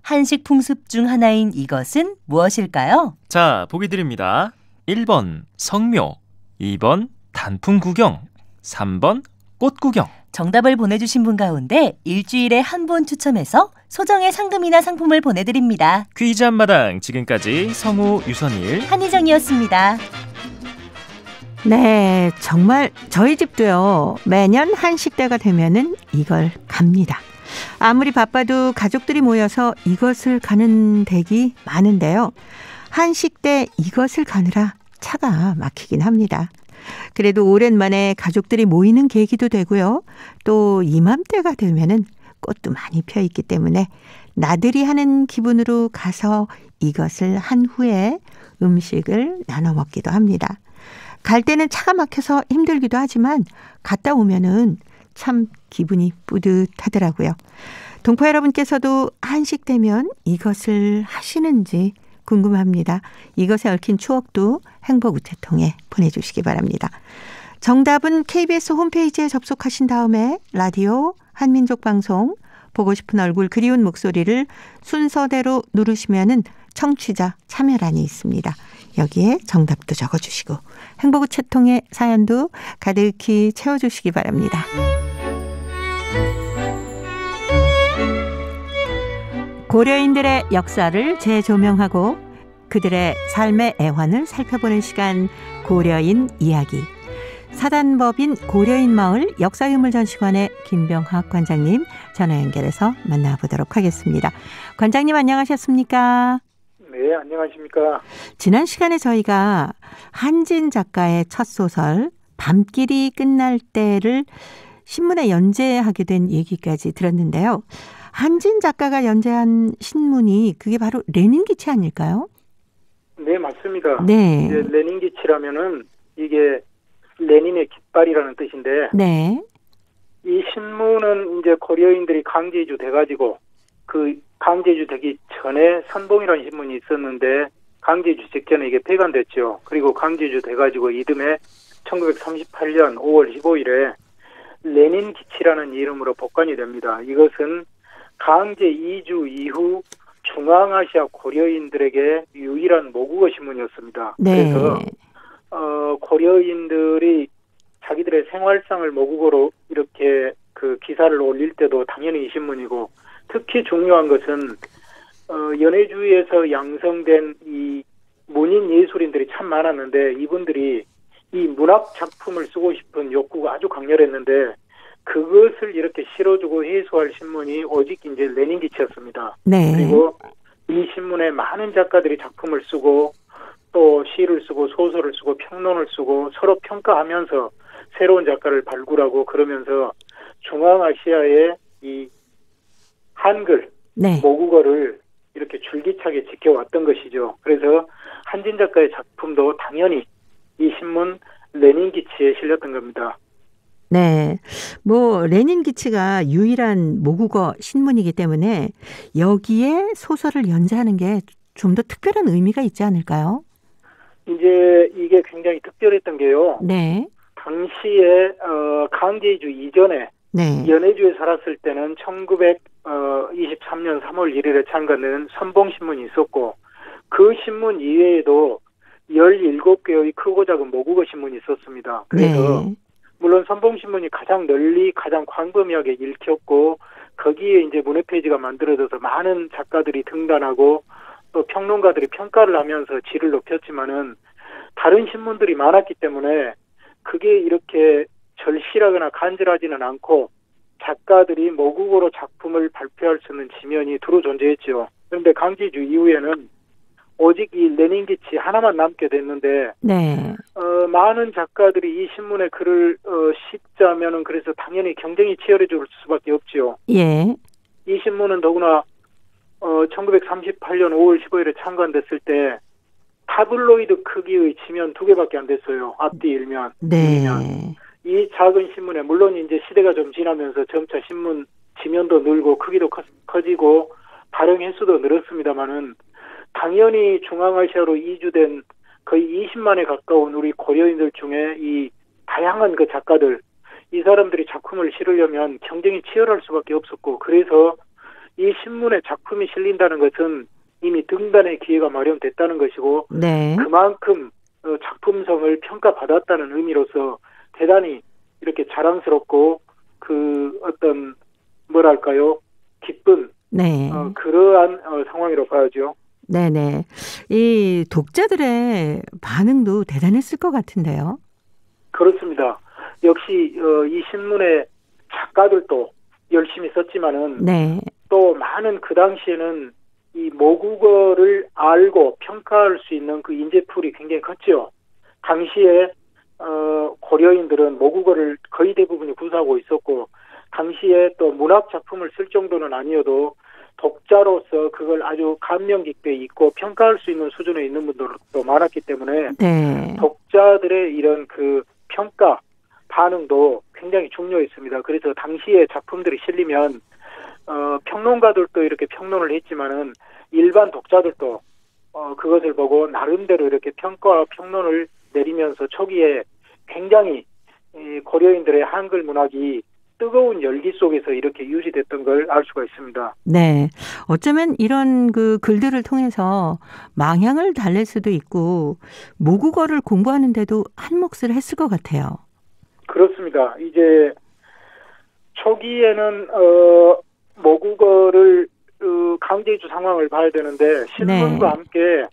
Speaker 10: 한식 풍습 중 하나인 이것은 무엇일까요?
Speaker 9: 자, 보기 드립니다. 1번 성묘, 2번 단풍 구경, 3번 꽃구경.
Speaker 10: 정답을 보내주신 분 가운데 일주일에 한 분 추첨해서 소정의 상금이나 상품을 보내드립니다.
Speaker 9: 퀴즈 한마당 지금까지 성우 유선일,
Speaker 10: 한희정이었습니다.
Speaker 1: 네, 정말 저희 집도요. 매년 한식 때가 되면은 이걸 갑니다. 아무리 바빠도 가족들이 모여서 이것을 가는 댁이 많은데요. 한식 때 이것을 가느라 차가 막히긴 합니다. 그래도 오랜만에 가족들이 모이는 계기도 되고요. 또 이맘때가 되면은 꽃도 많이 펴 있기 때문에 나들이 하는 기분으로 가서 이것을 한 후에 음식을 나눠 먹기도 합니다. 갈 때는 차가 막혀서 힘들기도 하지만 갔다 오면은 참 기분이 뿌듯하더라고요. 동포 여러분께서도 한식 되면 이것을 하시는지 궁금합니다. 이것에 얽힌 추억도 행복우체통에 보내주시기 바랍니다. 정답은 KBS 홈페이지에 접속하신 다음에 라디오 한민족방송 보고 싶은 얼굴 그리운 목소리를 순서대로 누르시면은 청취자 참여란이 있습니다. 여기에 정답도 적어주시고 행복우체통의 사연도 가득히 채워주시기 바랍니다. 고려인들의 역사를 재조명하고 그들의 삶의 애환을 살펴보는 시간 고려인 이야기. 사단법인 고려인마을 역사유물전시관의 김병학 관장님 전화 연결해서 만나보도록 하겠습니다. 관장님 안녕하셨습니까?
Speaker 11: 네, 안녕하십니까?
Speaker 1: 지난 시간에 저희가 한진 작가의 첫 소설 밤길이 끝날 때를 신문에 연재하게 된 얘기까지 들었는데요. 한진 작가가 연재한 신문이 그게 바로 레닌기치 아닐까요?
Speaker 11: 네, 맞습니다.
Speaker 1: 네.
Speaker 11: 이제 레닌기치라면은 이게 레닌의 깃발이라는 뜻인데,
Speaker 1: 네.
Speaker 11: 이 신문은 이제 고려인들이 강제이주 돼가지고 그 강제이주 되기 전에 선봉이라는 신문이 있었는데 강제이주 직전에 이게 폐간됐죠. 그리고 강제이주 돼가지고 이듬해 1938년 5월 15일에 레닌기치라는 이름으로 복간이 됩니다. 이것은 강제 이주 이후 중앙아시아 고려인들에게 유일한 모국어 신문이었습니다.
Speaker 1: 네.
Speaker 11: 그래서 고려인들이 자기들의 생활상을 모국어로 이렇게 그 기사를 올릴 때도 당연히 이 신문이고, 특히 중요한 것은 연해주에서 양성된 이 문인 예술인들이 참 많았는데 이분들이 이 문학 작품을 쓰고 싶은 욕구가 아주 강렬했는데 그것을 이렇게 실어주고 해소할 신문이 오직 이제 레닌기치였습니다.
Speaker 1: 네.
Speaker 11: 그리고 이 신문에 많은 작가들이 작품을 쓰고 또 시를 쓰고 소설을 쓰고 평론을 쓰고 서로 평가하면서 새로운 작가를 발굴하고 그러면서 중앙아시아의 이 한글,
Speaker 1: 네.
Speaker 11: 모국어를 이렇게 줄기차게 지켜왔던 것이죠. 그래서 한진 작가의 작품도 당연히 이 신문 레닌기치에 실렸던 겁니다.
Speaker 1: 네. 뭐 레닌기치가 유일한 모국어 신문이기 때문에 여기에 소설을 연재하는 게 좀 더 특별한 의미가 있지 않을까요?
Speaker 11: 이제 이게 굉장히 특별했던 게요.
Speaker 1: 네.
Speaker 11: 당시에 강제이주 이전에
Speaker 1: 네.
Speaker 11: 연해주에 살았을 때는 1923년 3월 1일에 창간된 선봉신문이 있었고 그 신문 이외에도 17개의 크고 작은 모국어 신문이 있었습니다. 그래서
Speaker 1: 네.
Speaker 11: 물론 선봉신문이 가장 널리 가장 광범위하게 읽혔고 거기에 이제 문해페이지가 만들어져서 많은 작가들이 등단하고 또 평론가들이 평가를 하면서 질을 높였지만은 다른 신문들이 많았기 때문에 그게 이렇게 절실하거나 간절하지는 않고 작가들이 모국어로 작품을 발표할 수 있는 지면이 두루 존재했죠. 그런데 강제이주 이후에는 오직 이 레닌기치 하나만 남게 됐는데
Speaker 1: 네.
Speaker 11: 많은 작가들이 이 신문에 글을 싣자면은 그래서 당연히 경쟁이 치열해질 수밖에 없지요.
Speaker 1: 예.
Speaker 11: 이 신문은 더구나 1938년 5월 15일에 창간됐을 때 타블로이드 크기의 지면 2개밖에 안 됐어요. 앞뒤 일면.
Speaker 1: 네.
Speaker 11: 이 작은 신문에 물론 이제 시대가 좀 지나면서 점차 신문 지면도 늘고 크기도 커지고 발행 횟수도 늘었습니다만은 당연히 중앙아시아로 이주된 거의 20만에 가까운 우리 고려인들 중에 이 다양한 그 작가들, 이 사람들이 작품을 실으려면 경쟁이 치열할 수밖에 없었고, 그래서 이 신문에 작품이 실린다는 것은 이미 등단의 기회가 마련됐다는 것이고,
Speaker 1: 네.
Speaker 11: 그만큼 작품성을 평가받았다는 의미로서 대단히 이렇게 자랑스럽고 그 어떤 뭐랄까요? 기쁜
Speaker 1: 네.
Speaker 11: 그러한 상황이라고 봐야죠.
Speaker 1: 네네. 이 독자들의 반응도 대단했을 것 같은데요.
Speaker 11: 그렇습니다. 역시 이 신문의 작가들도 열심히 썼지만은
Speaker 1: 네.
Speaker 11: 또 많은 그 당시에는 이 모국어를 알고 평가할 수 있는 그 인재풀이 굉장히 컸죠. 당시에 고려인들은 모국어를 거의 대부분이 구사하고 있었고 당시에 또 문학 작품을 쓸 정도는 아니어도 독자로서 그걸 아주 감명 깊게 읽고 평가할 수 있는 수준에 있는 분들도 많았기 때문에
Speaker 1: 네.
Speaker 11: 독자들의 이런 그 평가 반응도 굉장히 중요했습니다. 그래서 당시에 작품들이 실리면 평론가들도 이렇게 평론을 했지만은 일반 독자들도 그것을 보고 나름대로 이렇게 평가와 평론을 내리면서 초기에 굉장히 고려인들의 한글 문학이 뜨거운 열기 속에서 이렇게 유지됐던 걸 알 수가 있습니다.
Speaker 1: 네. 어쩌면 이런 그 글들을 통해서 망향을 달랠 수도 있고 모국어를 공부하는데도 한 몫을 했을 것 같아요.
Speaker 11: 그렇습니다. 이제 초기에는 모국어를 강제주 상황을 봐야 되는데 신문과 함께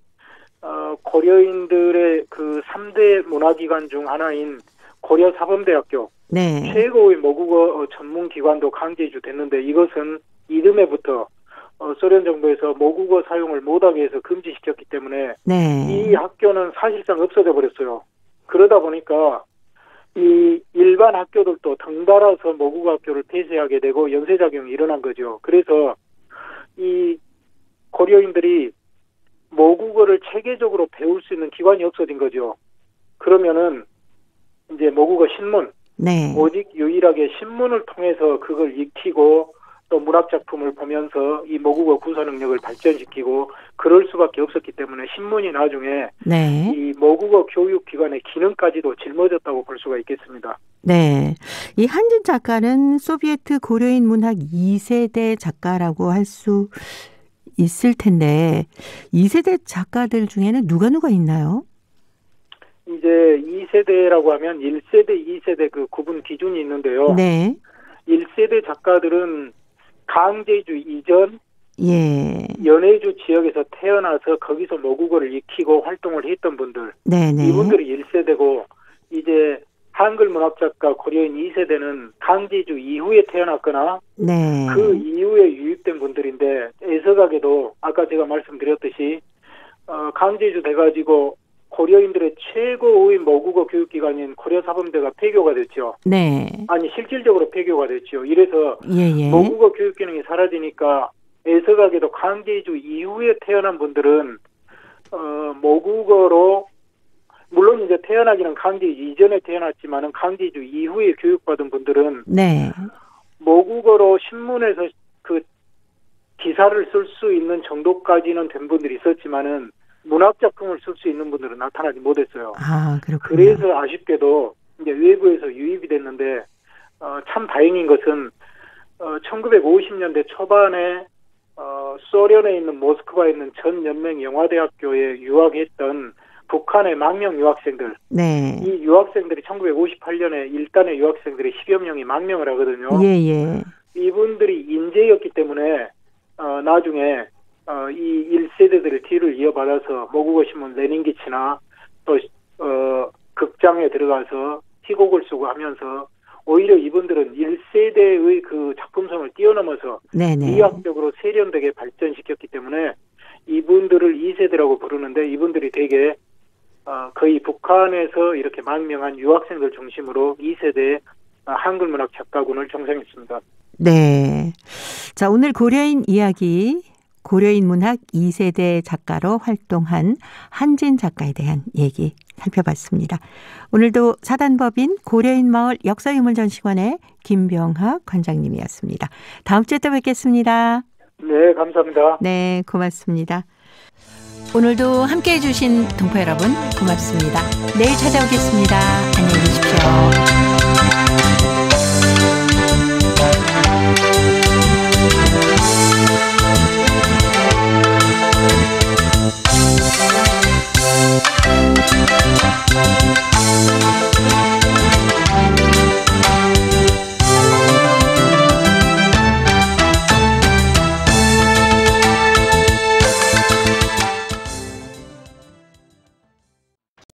Speaker 11: 고려인들의 그 3대 문화기관 중 하나인 고려사범대학교 최고의 모국어 전문기관도 강제주 됐는데 이것은 이듬해부터 소련 정부에서 모국어 사용을 못하게 해서 금지시켰기 때문에 이 학교는 사실상 없어져 버렸어요. 그러다 보니까 이 일반 학교들도 덩달아서 모국어 학교를 폐쇄하게 되고 연쇄작용이 일어난 거죠. 그래서 이 고려인들이 모국어를 체계적으로 배울 수 있는 기관이 없어진 거죠. 그러면은 이제 모국어 신문, 오직 유일하게 신문을 통해서 그걸 익히고 또 문학작품을 보면서 이 모국어 구사 능력을 발전시키고 그럴 수밖에 없었기 때문에 신문이 나중에 이 모국어 교육기관의 기능까지도 짊어졌다고 볼 수가 있겠습니다.
Speaker 1: 네. 이 한진 작가는 소비에트 고려인 문학 2세대 작가라고 할 수 있을 텐데 2세대 작가들 중에는 누가 있나요?
Speaker 11: 이제 2세대라고 하면 1세대, 2세대 그 구분 기준이 있는데요. 1세대 작가들은 강제주 이전 연해주 지역에서 태어나서 거기서 모국어를 익히고 활동을 했던 분들. 이분들이 1세대고 이제 한글 문학작가 고려인 2세대는 강제주 이후에 태어났거나 그 이후에 유입된 분들인데 애석하게도 아까 제가 말씀드렸듯이 강제주 돼가지고 고려인들의 최고의 모국어 교육기관인 고려사범대가 폐교가 됐죠. 아니 실질적으로 폐교가 됐죠. 이래서 모국어 교육 기능이 사라지니까 애석하게도 강제주 이후에 태어난 분들은 모국어로 물론 이제 태어나기는 강제주 이전에 태어났지만은 강제주 이후에 교육받은 분들은 모국어로 신문에서 그 기사를 쓸 수 있는 정도까지는 된 분들이 있었지만은 문학 작품을 쓸 수 있는 분들은 나타나지 못했어요. 그래서 아쉽게도 이제 외부에서 유입이 됐는데 참 다행인 것은 1950년대 초반에 소련에 있는 모스크바에 있는 전 연맹 영화대학교에 유학했던 북한의 망명 유학생들. 이 유학생들이 1958년에 일단의 유학생들이 10여 명이 망명을 하거든요. 이분들이 인재였기 때문에 나중에 이 1세대들의 뒤를 이어받아서 모국어 신문 레닌기치나 또 극장에 들어가서 희곡을 쓰고 하면서 오히려 이분들은 1세대의 그 작품성을 뛰어넘어서 미학적으로 세련되게 발전시켰기 때문에 이분들을 2세대라고 부르는데 이분들이 되게 거의 북한에서 이렇게 망명한 유학생들 중심으로 2세대 한글문학 작가군을 형성했습니다.
Speaker 1: 자, 오늘 고려인 이야기 고려인 문학 2세대 작가로 활동한 한진 작가에 대한 얘기 살펴봤습니다. 오늘도 사단법인 고려인 마을 역사유물전시관의 김병학 관장님이었습니다. 다음 주에 또 뵙겠습니다.
Speaker 11: 네, 감사합니다.
Speaker 1: 네, 고맙습니다. 오늘도 함께해 주신 동포 여러분 고맙습니다. 내일 찾아오겠습니다. 안녕히 계십시오.